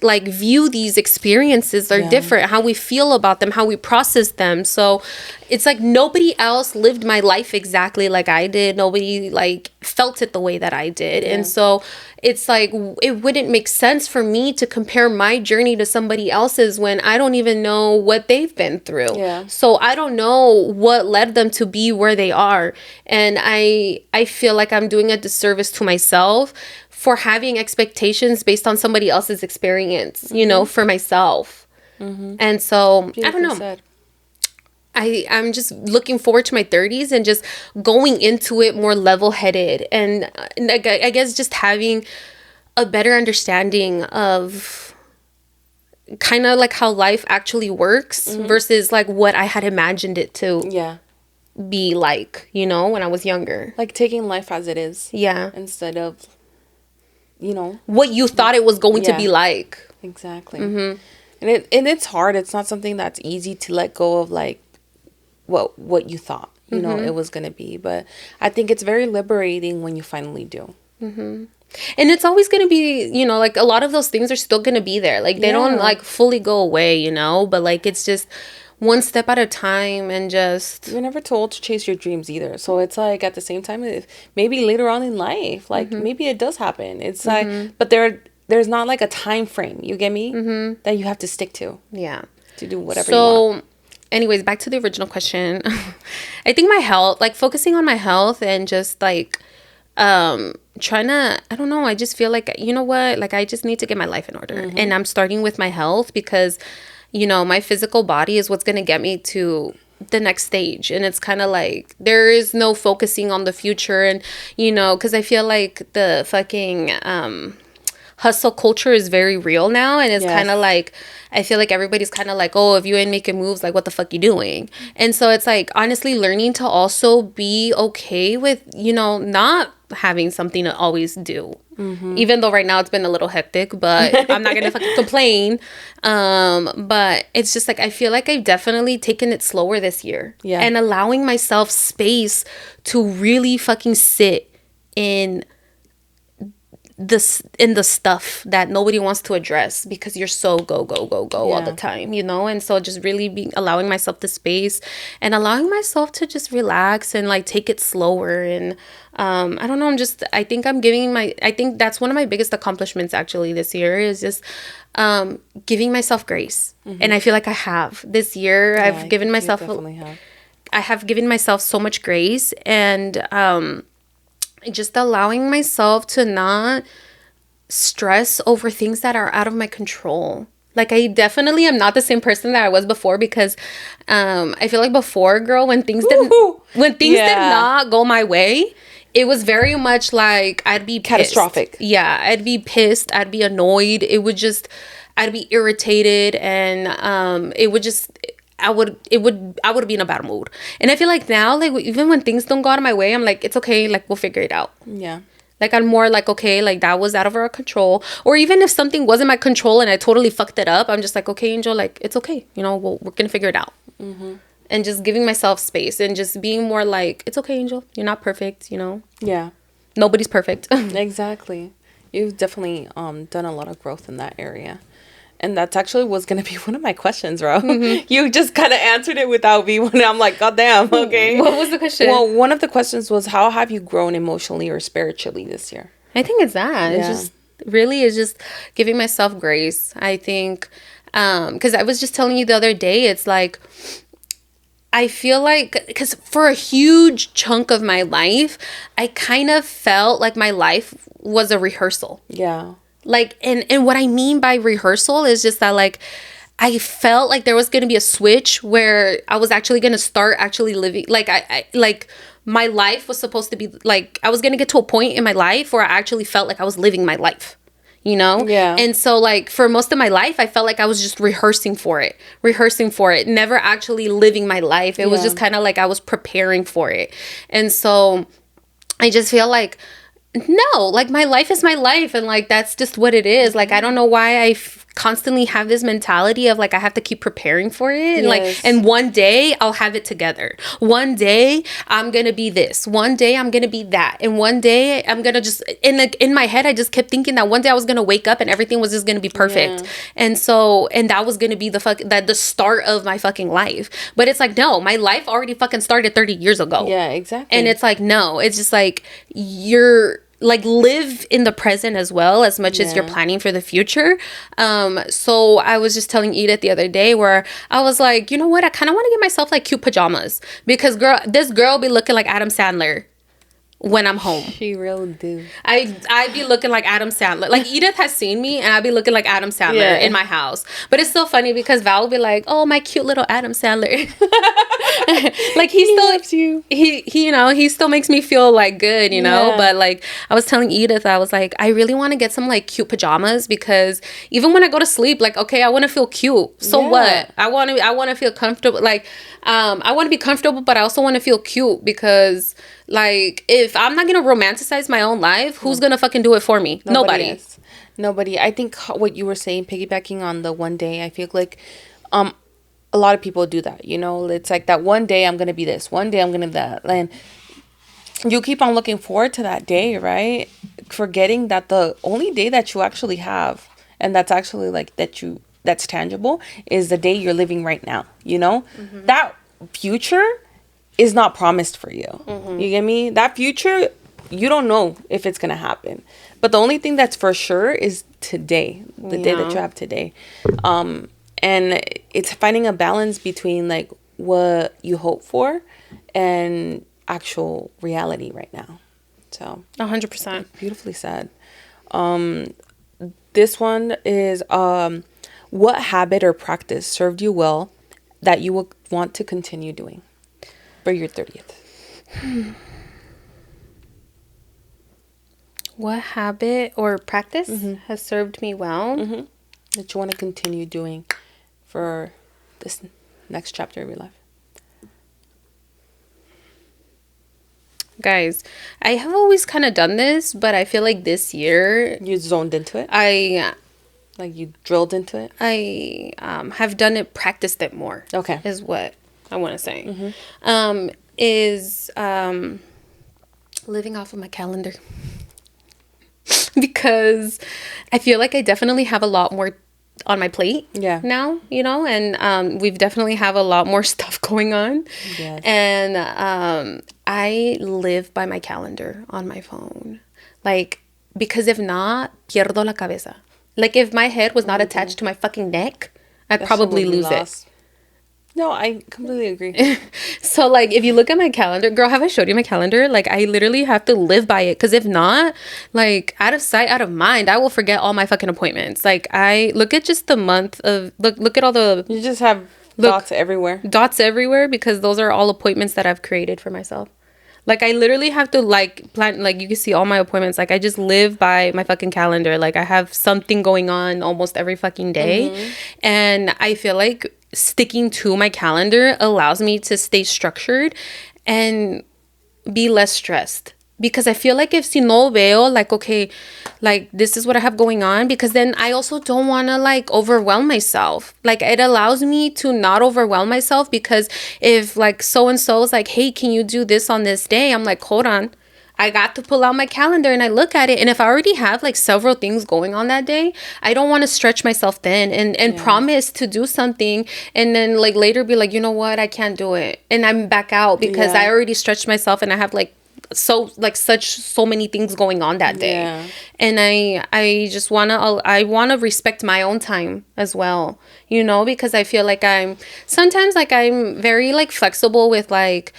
like view these experiences are different, how we feel about them, how we process them. So it's like nobody else lived my life exactly like I did. Nobody like felt it the way that I did. And so it's like it wouldn't make sense for me to compare my journey to somebody else's when I don't even know what they've been through. So I don't know what led them to be where they are. And I feel like I'm doing a disservice to myself for having expectations based on somebody else's experience, for myself. And so, I don't know. I'm just looking forward to my 30s and just going into it more level-headed. And I guess just having a better understanding of kind of like how life actually works versus like what I had imagined it to be like, when I was younger. Like taking life as it is. Instead of, what you thought it was going to be like. Exactly. And it's hard. It's not something that's easy to let go of, like what you thought it was gonna be. But I think it's very liberating when you finally do. And it's always gonna be, like a lot of those things are still gonna be there. Like they don't like fully go away, but like it's just one step at a time. And just, you're never told to chase your dreams either. So it's like at the same time, if maybe later on in life, like maybe it does happen. It's like, but there's not like a time frame, you get me, that you have to stick to to do whatever you want. Anyways, back to the original question. I think my health, like focusing on my health and just like trying to, I don't know, I just feel like, you know what, like I just need to get my life in order. And I'm starting with my health because my physical body is what's going to get me to the next stage. And it's kind of like there is no focusing on the future. And because I feel like the fucking hustle culture is very real now. And it's kind of like, I feel like everybody's kind of like, oh, if you ain't making moves, like what the fuck you doing? And so it's like honestly learning to also be okay with not having something to always do. Even though right now it's been a little hectic, but I'm not gonna fucking complain. But it's just like I feel like I've definitely taken it slower this year. And allowing myself space to really fucking sit in the stuff that nobody wants to address because you're so go all the time, and so just really allowing myself the space and allowing myself to just relax and like take it slower. And I don't know, I think that's one of my biggest accomplishments actually this year is just giving myself grace. And I feel like I have this year. I've given myself I have given myself so much grace, and just allowing myself to not stress over things that are out of my control. Like I definitely am not the same person that I was before, because I feel like before, girl, when things did not go my way, it was very much like I'd be pissed. Catastrophic. Yeah, I'd be pissed. I'd be annoyed. I'd be irritated, and I would be in a bad mood. And I feel like now, like, even when things don't go out of my way, I'm like, it's okay, like, we'll figure it out. Yeah. Like, I'm more like, okay, like, that was out of our control. Or even if something wasn't my control and I totally fucked it up, I'm just like, okay, Angel, like, it's okay. You know, we're going to figure it out. Mm-hmm. And just giving myself space and just being more like, it's okay, Angel. You're not perfect, you know? Yeah. Nobody's perfect. Exactly. You've definitely done a lot of growth in that area. And that's actually was going to be one of my questions, bro. Mm-hmm. You just kind of answered it without me. I'm like, God damn, okay. What was the question? Well, one of the questions was, how have you grown emotionally or spiritually this year? I think it's that. Yeah. It's just giving myself grace. I think, because I was just telling you the other day, it's like, I feel like, because for a huge chunk of my life, I kind of felt like my life was a rehearsal. Yeah. Like, and what I mean by rehearsal is just that, like, I felt like there was going to be a switch where I was actually going to start actually living. Like, I like, my life was supposed to be, like, I was going to get to a point in my life where I actually felt like I was living my life, you know? Yeah. And so, like, for most of my life, I felt like I was just rehearsing for it, never actually living my life. It was just kind of like I was preparing for it. And so I just feel like, no, like, my life is my life, and, like, that's just what it is. Like, I don't know why I constantly have this mentality of, like, I have to keep preparing for it. And, like, and one day I'll have it together. One day I'm gonna be this. One day I'm gonna be that. And one day I'm gonna just, in my head, I just kept thinking that one day I was gonna wake up and everything was just gonna be perfect. Yeah. And that was gonna be the start of my fucking life. But it's like, no, my life already fucking started 30 years ago. Yeah, exactly. And it's like, no, it's just like, you're, like, live in the present as well, as much as you're planning for the future. So I was just telling Edith the other day where I was like, you know what? I kind of want to get myself, like, cute pajamas, because this girl be looking like Adam Sandler when I'm home. She really do. I be looking like Adam Sandler. Like, Edith has seen me, and I be looking like Adam Sandler in my house. But it's so funny because Val will be like, oh, my cute little Adam Sandler. Like, he still loves you. He you know, he still makes me feel, like, good, you know. But, like, I was telling Edith, I was like, I really want to get some, like, cute pajamas, because even when I go to sleep, like, okay, I want to feel cute. So what? I want to feel comfortable. Like, I want to be comfortable, but I also want to feel cute, because, like, if I'm not gonna romanticize my own life, who's gonna fucking do it for me? Nobody. I think what you were saying, piggybacking on the one day, I feel like a lot of people do that, you know. It's like that one day I'm gonna be this, one day I'm gonna be that, and you keep on looking forward to that day, right? Forgetting that the only day that you actually have, and that's actually, like, that's tangible, is the day you're living right now, you know. Mm-hmm. That future is not promised for you. Mm-hmm. You get me? That future, you don't know if it's gonna happen, but the only thing that's for sure is today, the day that you have today. And it's finding a balance between, like, what you hope for and actual reality right now. So 100%. Beautifully said. This one is, what habit or practice served you well that you would want to continue doing for your 30th? What habit or practice has served me well? Mm-hmm. That you want to continue doing for this next chapter of your life? Guys, I have always kind of done this, but I feel like this year... You zoned into it? Like, you drilled into it? I have done it, practiced it more. Okay. Is what I want to say. Mm-hmm. Living off of my calendar. Because I feel like I definitely have a lot more on my plate now, you know, and we've definitely have a lot more stuff going on. Yes. And I live by my calendar on my phone. Like, because if not, pierdo la cabeza. Like, if my head was not attached to my fucking neck, I'd probably lose it. No, I completely agree. So, like, if you look at my calendar, girl, have I showed you my calendar? Like, I literally have to live by it. Because if not, like, out of sight, out of mind, I will forget all my fucking appointments. Like, I look at just the month of, look at all the... You just have dots everywhere. Dots everywhere, because those are all appointments that I've created for myself. Like, I literally have to, like, plan, like, you can see all my appointments. Like, I just live by my fucking calendar. Like, I have something going on almost every fucking day. Mm-hmm. And I feel like sticking to my calendar allows me to stay structured and be less stressed. Because I feel like if si no veo, like, okay, like, this is what I have going on, because then I also don't want to, like, overwhelm myself. Like, it allows me to not overwhelm myself, because if, like, so-and-so is like, hey, can you do this on this day? I'm like, hold on. I got to pull out my calendar and I look at it. And if I already have, like, several things going on that day, I don't want to stretch myself thin and promise to do something. And then, like, later be like, you know what? I can't do it. And I'm back out because I already stretched myself and I have, like, so many things going on that day. And I just wanna respect my own time as well, you know, because I feel like I'm very, like, flexible with, like,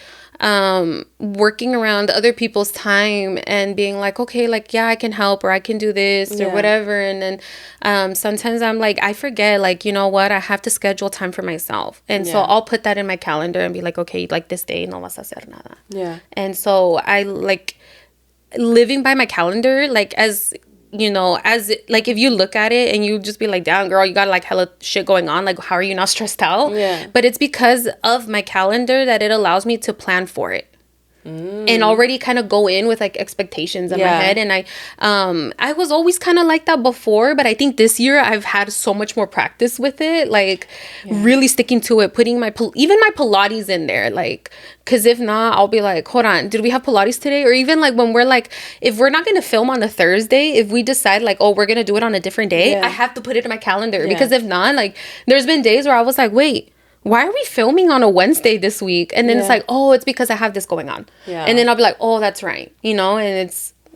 working around other people's time and being like, okay, like, yeah, I can help, or I can do this or whatever. And then sometimes I'm like, I forget, like, you know what, I have to schedule time for myself. And so I'll put that in my calendar and be like, okay, like, this day no vas a hacer nada. And so I like living by my calendar, like, as you know, as like, if you look at it and you just be like, damn, girl, you got, like, hella shit going on, like, how are you not stressed out? But it's because of my calendar that it allows me to plan for it. And already kind of go in with, like, expectations in my head. And I was always kind of like that before, but I think this year I've had so much more practice with it, like, really sticking to it, putting even my Pilates in there, like, because if not, I'll be like, hold on, did we have Pilates today? Or even, like, when we're like, if we're not going to film on a Thursday, if we decide, like, oh, we're going to do it on a different day, I have to put it in my calendar, because if not, like, there's been days where I was like, wait, why are we filming on a Wednesday this week? And then it's like, oh, it's because I have this going on. And then I'll be like, oh, that's right. You know, and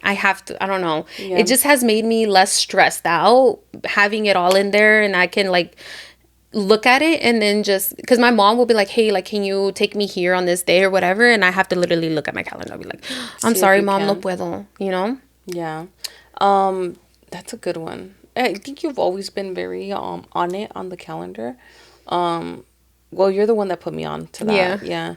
I have to, I don't know. It just has made me less stressed out having it all in there, and I can, like, look at it and then just, because my mom will be like, hey, like, can you take me here on this day or whatever? And I have to literally look at my calendar. I'll be like, I'm sorry, mom, no puedo, you know? Yeah. That's a good one. I think you've always been very on it on the calendar. Well, you're the one that put me on to that. Yeah.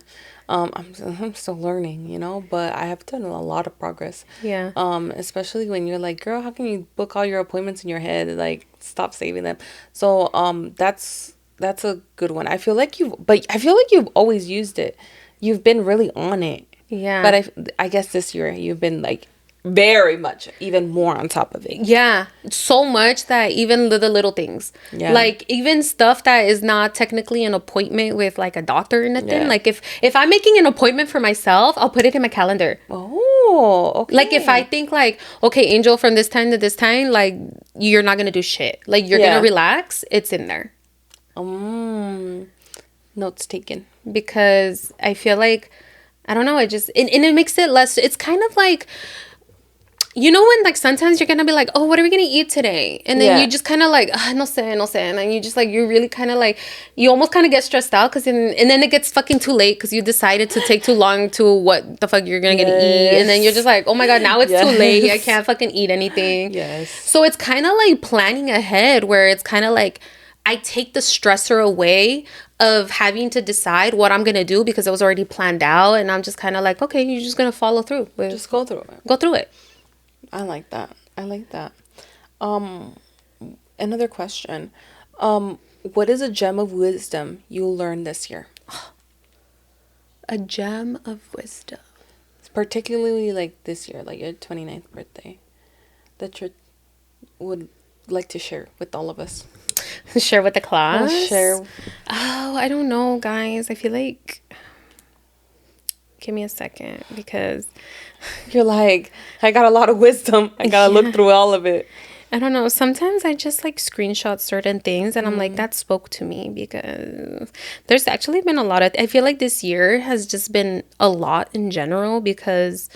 I'm still learning, you know, but I have done a lot of progress. Yeah. Especially when you're like, girl, how can you book all your appointments in your head? Like, stop saving them. So, that's a good one. I feel like you've always used it. You've been really on it. Yeah. But I guess this year you've been, like, very much even more on top of it. Yeah, so much that even the little things, like, even stuff that is not technically an appointment with, like, a doctor or nothing, like, if I'm making an appointment for myself, I'll put it in my calendar. Oh, okay. Like, if I think, like, okay, Angel, from this time to this time, like, you're not gonna do shit, like, you're gonna relax, it's in there. Notes taken. Because I feel like, I don't know, it just, and it makes it less, it's kind of like, you know, when, like, sometimes you're gonna be like, oh, what are we gonna eat today? And then you just kind of like, no sé. And you just, like, you really kind of, like, you almost kind of get stressed out, because and then it gets fucking too late because you decided to take too long to what the fuck you're gonna get to eat. And then you're just like, oh my God, now it's too late. I can't fucking eat anything. So it's kind of like planning ahead, where it's kind of like, I take the stressor away of having to decide what I'm gonna do, because it was already planned out. And I'm just kind of like, okay, you're just gonna follow through. Just go through it. Go through it. I like that. Another question. What is a gem of wisdom you learned this year? A gem of wisdom. Particularly, like, this year, like your 29th birthday, that you would like to share with all of us. Share with the class? Share. Oh, I don't know, guys. I feel like... Give me a second, because... You're like, I got a lot of wisdom. I gotta look through all of it. I don't know. Sometimes I just, like, screenshot certain things, and I'm like, that spoke to me, because there's actually been a lot of... I feel like this year has just been a lot in general, because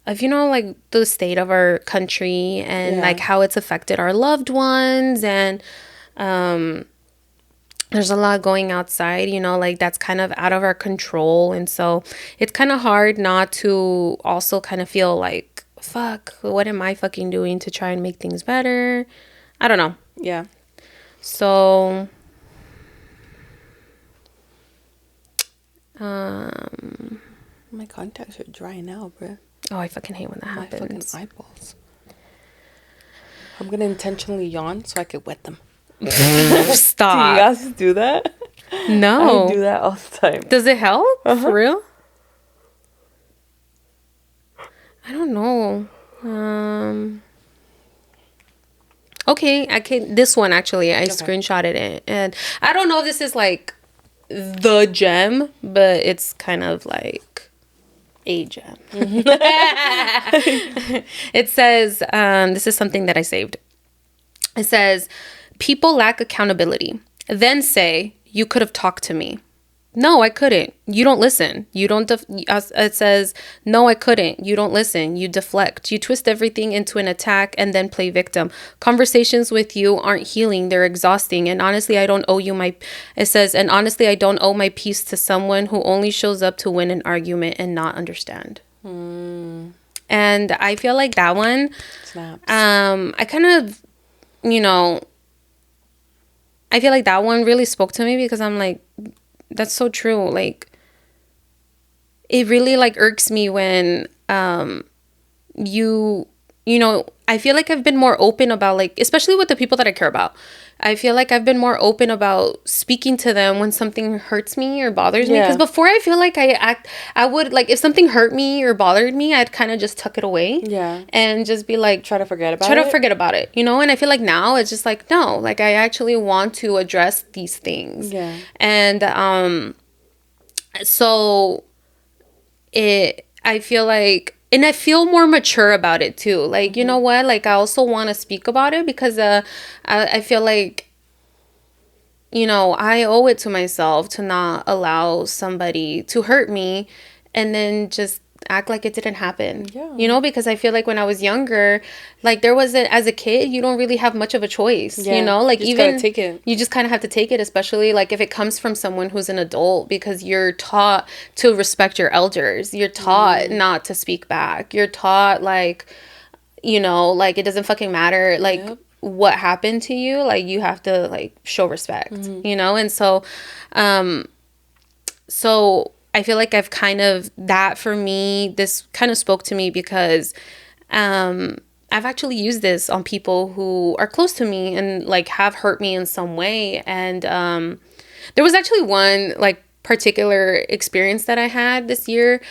of, you know, like, the state of our country and like how it's affected our loved ones, and there's a lot going outside, you know, like, that's kind of out of our control. And so it's kind of hard not to also kind of feel like, fuck, what am I fucking doing to try and make things better? I don't know. Yeah. So, My contacts are drying out, bro. Oh, I fucking hate when that happens. My fucking eyeballs. I'm gonna intentionally yawn so I could wet them. Stop. Do you guys do that? No. I do that all the time. Does it help? For real? I don't know. Okay, I can. This one actually, I screenshotted it, and I don't know if this is like the gem, but it's kind of like a gem. It says, this is something that I saved. It says, people lack accountability. Then say, you could have talked to me. No, I couldn't. You don't listen. You don't. It says, no, I couldn't. You don't listen. You deflect. You twist everything into an attack and then play victim. Conversations with you aren't healing. They're exhausting. And honestly, I don't owe you my. It says, and honestly, I don't owe my peace to someone who only shows up to win an argument and not understand. And I feel like that one. Snaps. I kind of, I feel like that one really spoke to me because I'm like, that's so true. Like, it really like irks me when I feel like I've been more open about, like, especially with the people that I care about. I feel like I've been more open about speaking to them when something hurts me or bothers me. Because before, I feel like I would, like, if something hurt me or bothered me, I'd kind of just tuck it away. Yeah. And just be like, try to forget about it. And I feel like now it's just like, no, like, I actually want to address these things. Yeah. And so I feel like, and I feel more mature about it too. Like, you know what? Like, I also want to speak about it because I feel like, I owe it to myself to not allow somebody to hurt me and then just act like it didn't happen. Yeah. Because I feel like when I was younger, like, there wasn't, as a kid, you don't really have much of a choice. Yeah. Like, you just gotta take it. You just kind of have to take it, especially like if it comes from someone who's an adult, because you're taught to respect your elders. You're taught not to speak back. You're taught, like, like, it doesn't fucking matter, like, what happened to you. Like, you have to, like, show respect, and so I feel like I've kind of, that for me, this kind of spoke to me because I've actually used this on people who are close to me and, like, have hurt me in some way. And there was actually one, like, particular experience that I had this year,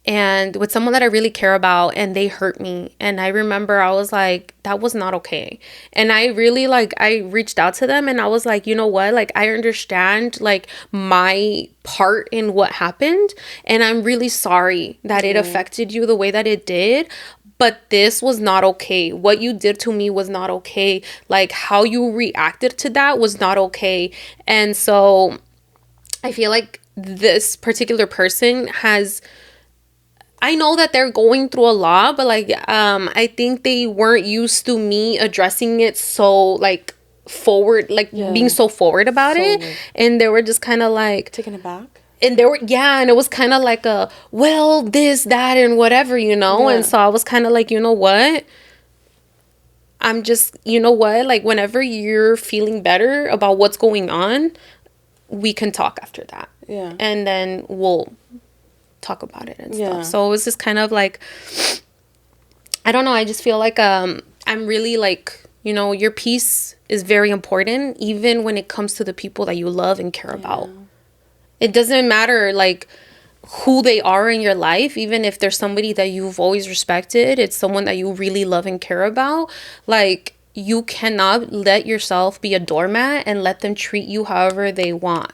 and with someone that I really care about, and they hurt me. And I remember I was like, that was not okay. And I really, like, I reached out to them and I was like, you know what? Like, I understand, like, my part in what happened. And I'm really sorry that it affected you the way that it did. But this was not okay. What you did to me was not okay. Like, how you reacted to that was not okay. And so I feel like this particular person has, I know that they're going through a lot, but, like, I think they weren't used to me addressing it so, like, forward, like, being so forward about it. And they were just kind of like taken aback. And and it was kind of like a, well, this, that, and whatever, and so I was kind of like, you know what, I'm just, like, whenever you're feeling better about what's going on, we can talk after that. Yeah. And then we'll talk about it and stuff. So it was just kind of like, I don't know, I just feel like I'm really, like, your peace is very important, even when it comes to the people that you love and care about. It doesn't matter, like, who they are in your life, even if there's somebody that you've always respected, it's someone that you really love and care about. Like, you cannot let yourself be a doormat and let them treat you however they want,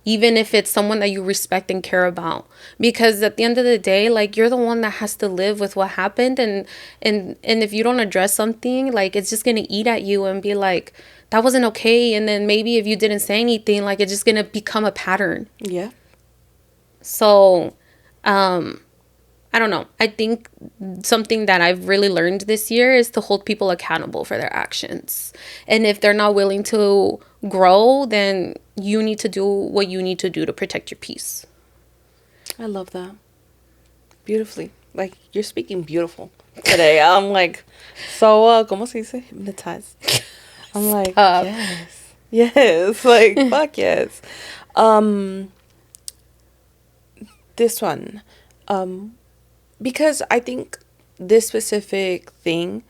even if it's someone that you respect and care about. Because at the end of the day, like, you're the one that has to live with what happened. And if you don't address something, like, it's just going to eat at you and be like, that wasn't okay. And then maybe if you didn't say anything, like, it's just going to become a pattern. Yeah. So, I don't know. I think something that I've really learned this year is to hold people accountable for their actions. And if they're not willing to grow, then you need to do what you need to do to protect your peace. I love that. Beautifully. Like, you're speaking beautiful today. I'm like, so, ¿cómo se dice? Hypnotized. I'm like, yes. Yes. Like, fuck yes. this one. Because I think this specific thing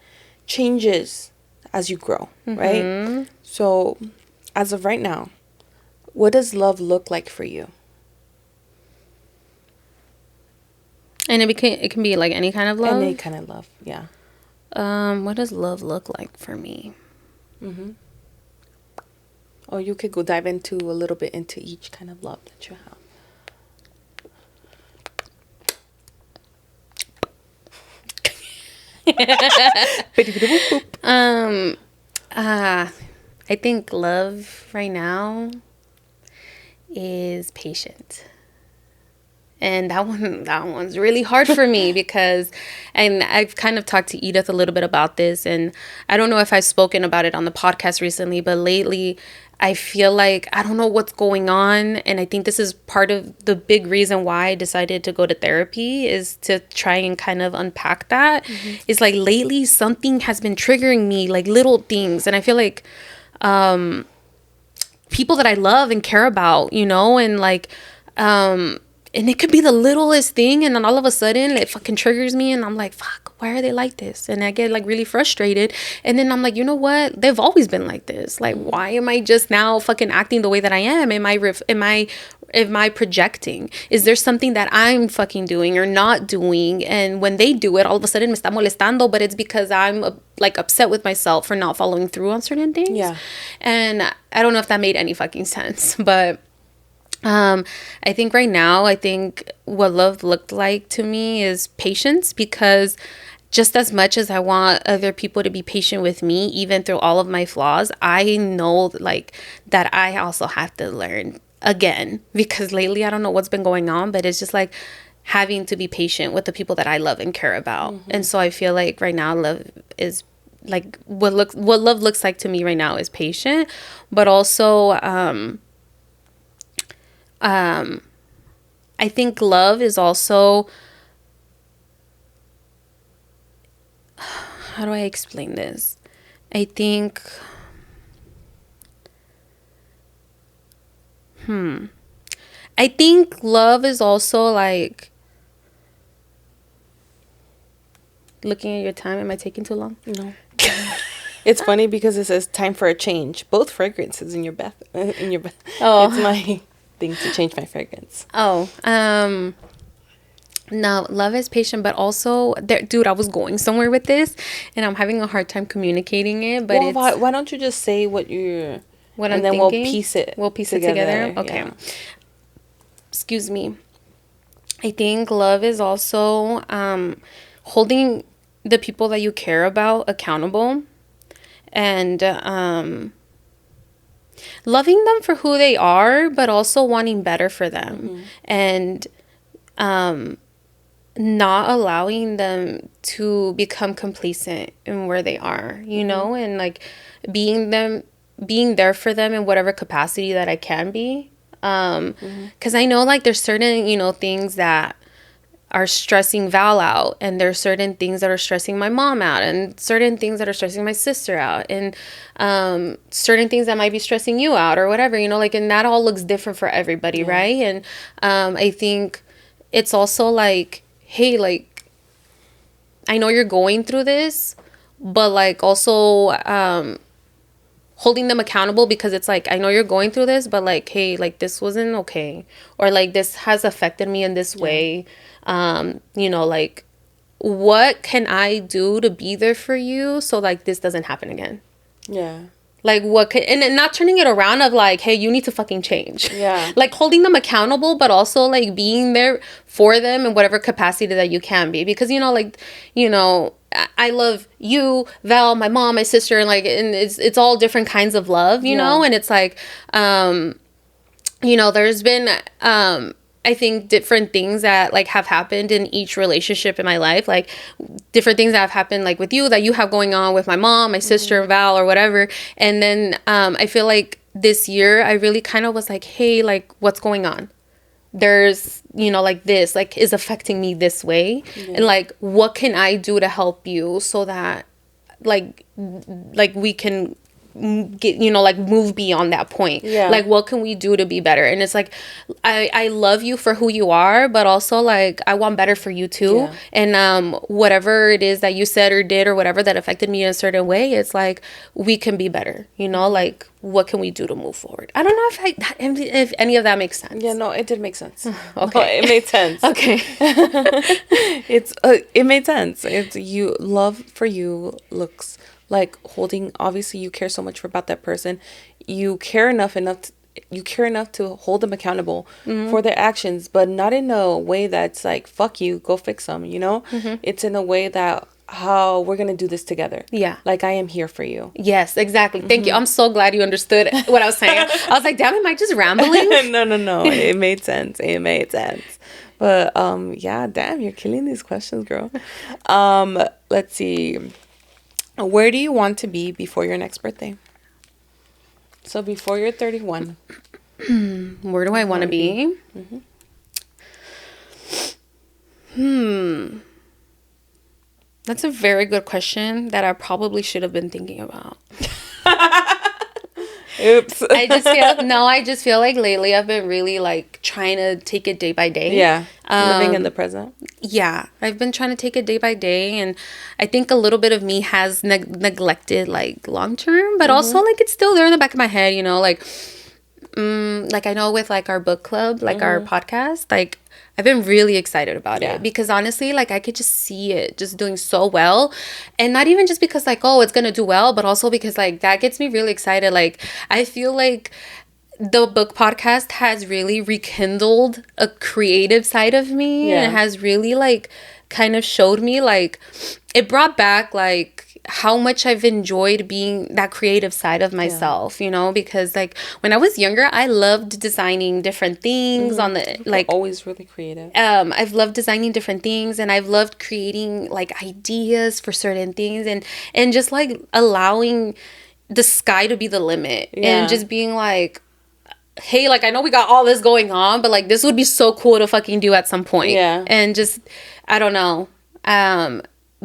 changes as you grow, right? So, as of right now, what does love look like for you? And it can be like any kind of love? Any kind of love, yeah. What does love look like for me? Or you could go dive into a little bit into each kind of love that you have. I think love right now is patient. And that one's really hard for me because, and I've kind of talked to Edith a little bit about this, and I don't know if I've spoken about it on the podcast recently, but lately I feel like I don't know what's going on, and I think this is part of the big reason why I decided to go to therapy, is to try and kind of unpack that. It's like lately something has been triggering me, like little things, and I feel like people that I love and care about, and like and it could be the littlest thing, and then all of a sudden it fucking triggers me, and I'm like, fuck, why are they like this? And I get like really frustrated, and then I'm like, you know what? They've always been like this. Like, why am I just now fucking acting the way that I am? Am I projecting? Is there something that I'm fucking doing or not doing? And when they do it, all of a sudden me está molestando, but it's because I'm like upset with myself for not following through on certain things. Yeah. And I don't know if that made any fucking sense, but I think right now, what love looked like to me is patience, because just as much as I want other people to be patient with me, even through all of my flaws, I know like that I also have to learn again, because lately I don't know what's been going on, but it's just like having to be patient with the people that I love and care about. And so I feel like right now love is like what love looks like to me right now is patient, but also I think love is also, how do I explain this? I think, I think love is also like, looking at your time, am I taking too long? No. It's funny because it says time for a change. Both fragrances in your bath. Oh. It's my thing to change my fragrance. Oh, no, love is patient, but also, dude, I was going somewhere with this, and I'm having a hard time communicating it. But why don't you just say what I'm thinking? Then we'll piece it. We'll piece it together. Okay. Yeah. Excuse me. I think love is also holding the people that you care about accountable, and loving them for who they are, but also wanting better for them, and not allowing them to become complacent in where they are, and like being there for them in whatever capacity that I can be. Because I know like there's certain, things that are stressing Val out, and there's certain things that are stressing my mom out, and certain things that are stressing my sister out, and certain things that might be stressing you out or whatever, like, and that all looks different for everybody, right? And I think it's also like, hey, like, I know you're going through this, but like also holding them accountable, because it's like, I know you're going through this, but like, hey, like, this wasn't okay, or like this has affected me in this way. Like, what can I do to be there for you so like this doesn't happen again? Yeah. Like, and not turning it around of like, hey, you need to fucking change. Yeah. Like, holding them accountable, but also like being there for them in whatever capacity that you can be. Because, I love you, Val, my mom, my sister, and like, and it's all different kinds of love, you know? And it's like, there's been, I think different things that like have happened in each relationship in my life, like different things that have happened like with you, that you have going on with my mom, my sister, Val, or whatever. And then I feel like this year I really kind of was like, hey, like, what's going on? There's, like this, like, is affecting me this way. And like, what can I do to help you so that like we can get, you know, like move beyond that point. Yeah. Like, what can we do to be better? And it's like, I love you for who you are, but also like I want better for you too. Yeah. And whatever it is that you said or did or whatever that affected me in a certain way, it's like we can be better, you know, like what can we do to move forward? I don't know if any of that makes sense. Yeah, no, it did make sense. Okay. No, it made sense. Okay. It made sense. It's you, love for you looks like holding, obviously you care so much about that person. You care enough to hold them accountable for their actions, but not in a way that's like, fuck you, go fix them, you know? It's in a way that how we're gonna do this together. Yeah. Like, I am here for you. Yes, exactly. Thank you. I'm so glad you understood what I was saying. I was like, damn, am I just rambling? No. It made sense. But yeah, damn, you're killing these questions, girl. Let's see. Where do you want to be before your next birthday? So before you're 31. Where do I want to be? That's a very good question that I probably should have been thinking about. Oops. I just feel like lately I've been really like trying to take it day by day. Yeah. Living in the present. Yeah. I've been trying to take it day by day. And I think a little bit of me has neglected like long term, but also like it's still there in the back of my head, you know, like I know with like our book club, like our podcast, like I've been really excited about it because honestly, like I could just see it just doing so well. And not even just because like, oh, it's going to do well, but also because like that gets me really excited. Like I feel like the book podcast has really rekindled a creative side of me. And it has really like kind of showed me like it brought back like how much I've enjoyed being that creative side of myself, you know, because like when I was younger, I loved designing different things on the like always really creative. I've loved designing different things and I've loved creating like ideas for certain things and just like allowing the sky to be the limit and just being like, hey, like I know we got all this going on, but like this would be so cool to fucking do at some point. Yeah. And just I don't know.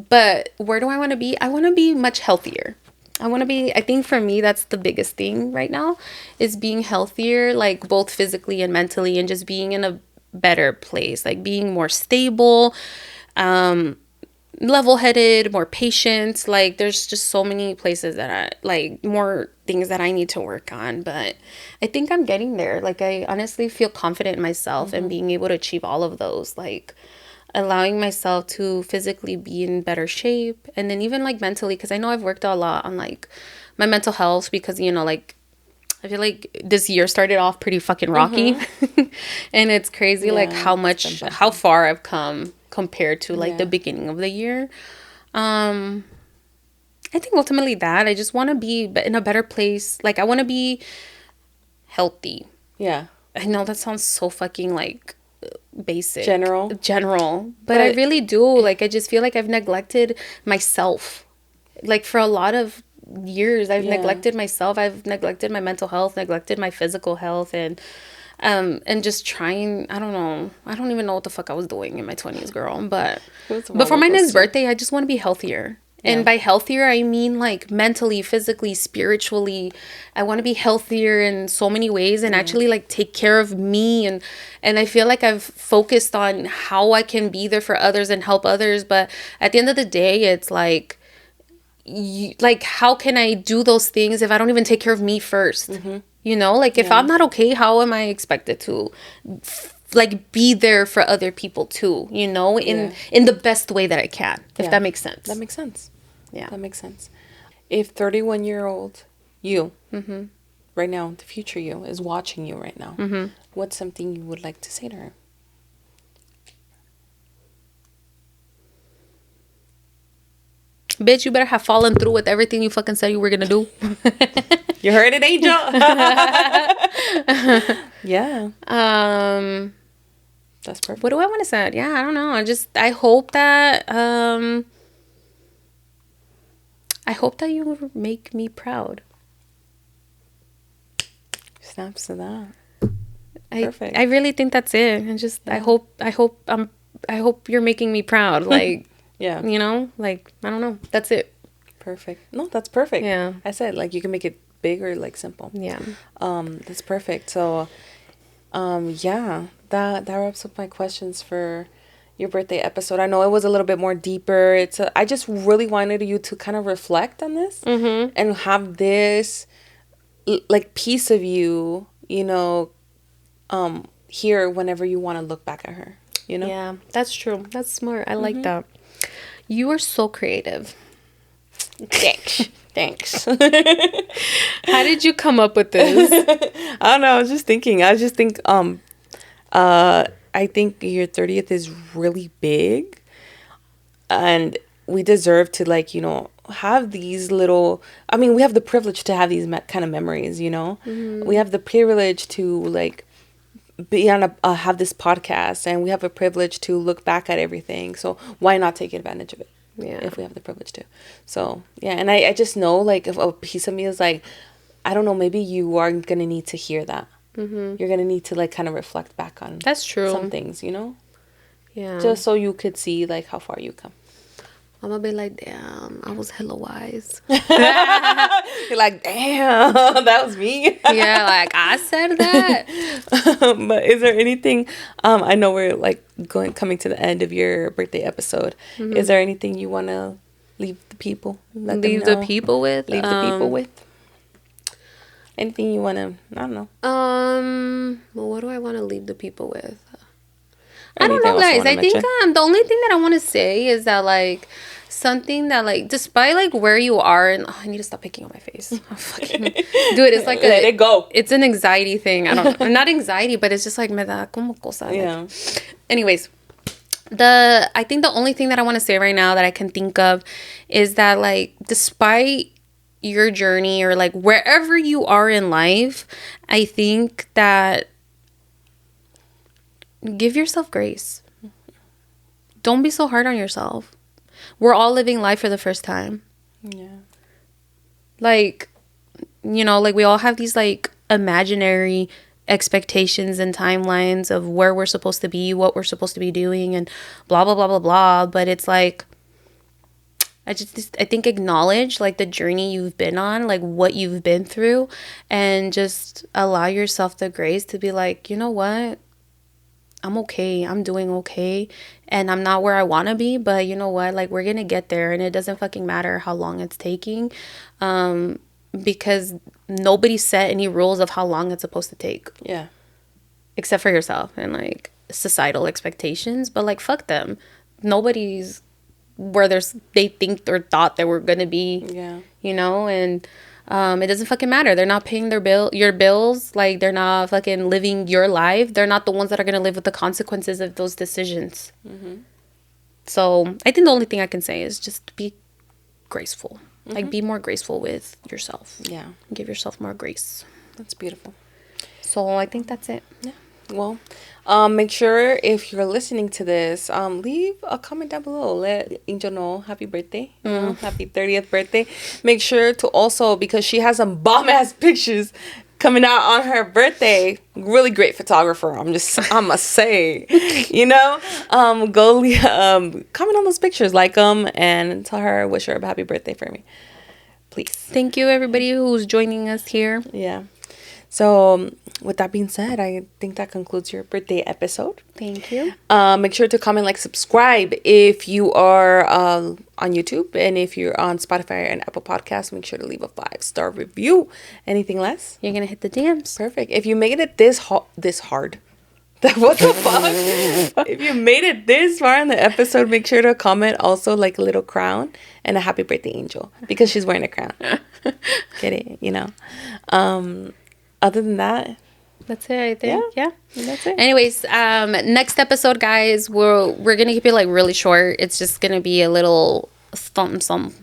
But where do I want to be? I want to be much healthier. I think for me, that's the biggest thing right now is being healthier, like both physically and mentally and just being in a better place, like being more stable, level-headed, more patient. Like there's just so many places that I like more things that I need to work on, but I think I'm getting there. Like I honestly feel confident in myself and being able to achieve all of those, like allowing myself to physically be in better shape and then even like mentally, because I know I've worked a lot on like my mental health because, you know, like I feel like this year started off pretty fucking rocky and it's crazy like how far I've come compared to like the beginning of the year. I think ultimately that I just want to be in a better place. Like I want to be healthy. Yeah. I know that sounds so fucking like basic general but I really do. Like I just feel like I've neglected myself like for a lot of years. I've neglected myself. I've neglected my mental health, neglected my physical health, and just trying, I don't even know what the fuck I was doing in my 20s, girl, but for my next birthday I just want to be healthier. And by healthier, I mean like mentally, physically, spiritually. I want to be healthier in so many ways and actually like take care of me. And I feel like I've focused on how I can be there for others and help others. But at the end of the day, it's like, how can I do those things if I don't even take care of me first? You know, like if I'm not okay, how am I expected to like be there for other people too, you know, in the best way that I can, if that makes sense. That makes sense. Yeah, that makes sense. If 31-year-old you right now, the future you is watching you right now, what's something you would like to say to her? Bitch, you better have fallen through with everything you fucking said you were gonna do. You heard it, Angel. Yeah. That's perfect. What do I want to say? Yeah, I don't know. I hope that you make me proud. Snaps to that. Perfect. I really think that's it. And just I hope you're making me proud. Like you know, like I don't know. That's it. Perfect. No, that's perfect. Yeah. I said, like, you can make it big or, like, simple. Yeah. That's perfect. So, yeah, that wraps up my questions for your birthday episode. I know it was a little bit more deeper. I just really wanted you to kind of reflect on this and have this, like, piece of you, you know, here whenever you want to look back at her, you know? Yeah, that's true. That's smart. I like that. You are so creative. Thanks. How did you come up with this? I don't know. I was just thinking. I think your 30th is really big, and we deserve to, like, you know, have these little. I mean, we have the privilege to have these kind of memories. You know, we have the privilege to, like, be on have this podcast, and we have a privilege to look back at everything. So why not take advantage of it? Yeah. If we have the privilege to. So yeah, and I just know, like, if a piece of me is like, I don't know, maybe you are gonna need to hear that. You're gonna need to, like, kind of reflect back on. That's true. Some things, you know. Yeah. Just so you could see, like, how far you come. I'm gonna be like, damn, I was hella wise. You're like, damn, that was me. Yeah, like, I said that. But is there anything, I know we're, like, coming to the end of your birthday episode. Is there anything you want to leave the people? Leave the people with? Leave the people with? Anything you want to, I don't know. Well, what do I want to leave the people with? I don't know, guys. I think the only thing that I want to say is that, like, something that, like, despite, like, where you are, and I need to stop picking on my face. Oh, fucking, dude, it's like let it go. It's an anxiety thing. I don't know. Not anxiety, but it's just like me da como cosa. Yeah. Anyways, I think the only thing that I want to say right now that I can think of is that, like, despite your journey or, like, wherever you are in life, I think that give yourself grace. Don't be so hard on yourself. We're all living life for the first time. Yeah. Like, you know, like, we all have these, like, imaginary expectations and timelines of where we're supposed to be, what we're supposed to be doing, and blah, blah, blah, blah, blah. But it's like, I think acknowledge, like, the journey you've been on, like, what you've been through, and just allow yourself the grace to be like, you know what? I'm okay. I'm doing okay. And I'm not where I want to be, but you know what? Like, we're going to get there, and it doesn't fucking matter how long it's taking. Because nobody set any rules of how long it's supposed to take. Yeah. Except for yourself and, like, societal expectations. But, like, fuck them. Nobody's where they think or thought they were going to be. Yeah. You know? And it doesn't fucking matter. They're not paying your bills. Like, they're not fucking living your life. They're not the ones that are going to live with the consequences of those decisions. So I think the only thing I can say is just be graceful. Like, be more graceful with yourself. Yeah. Give yourself more grace. That's beautiful. So I think that's it. Yeah. Well, make sure if you're listening to this, leave a comment down below. Let Angel know happy birthday. Happy 30th birthday. Make sure to also, because she has some bomb-ass pictures coming out on her birthday. Really great photographer. I must say, you know, go comment on those pictures, like them, and tell her, wish her a happy birthday for me, please. Thank you, everybody who's joining us here. Yeah. So, with that being said, I think that concludes your birthday episode. Thank you. Make sure to comment, like, subscribe if you are on YouTube, and if you're on Spotify and Apple Podcasts, make sure to leave a 5-star review. Anything less? You're gonna hit the DMs. Perfect. If you made it this hard, what the fuck? If you made it this far in the episode, make sure to comment also, like, a little crown and a happy birthday angel, because she's wearing a crown. Get it? You know. Other than that, that's it, I think. Yeah. That's it. Anyways, next episode, guys, we're gonna keep it, like, really short. It's just gonna be a little something.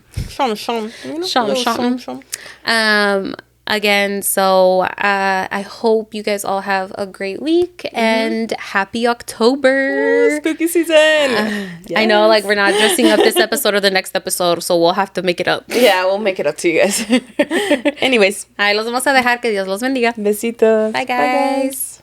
Again, so I hope you guys all have a great week and happy October. Ooh, spooky season. Yes. I know, like, we're not dressing up this episode or the next episode, so we'll have to make it up. Yeah, we'll make it up to you guys. Anyways. Ay, los vamos a dejar. Que Dios los bendiga. Besitos. Bye, guys.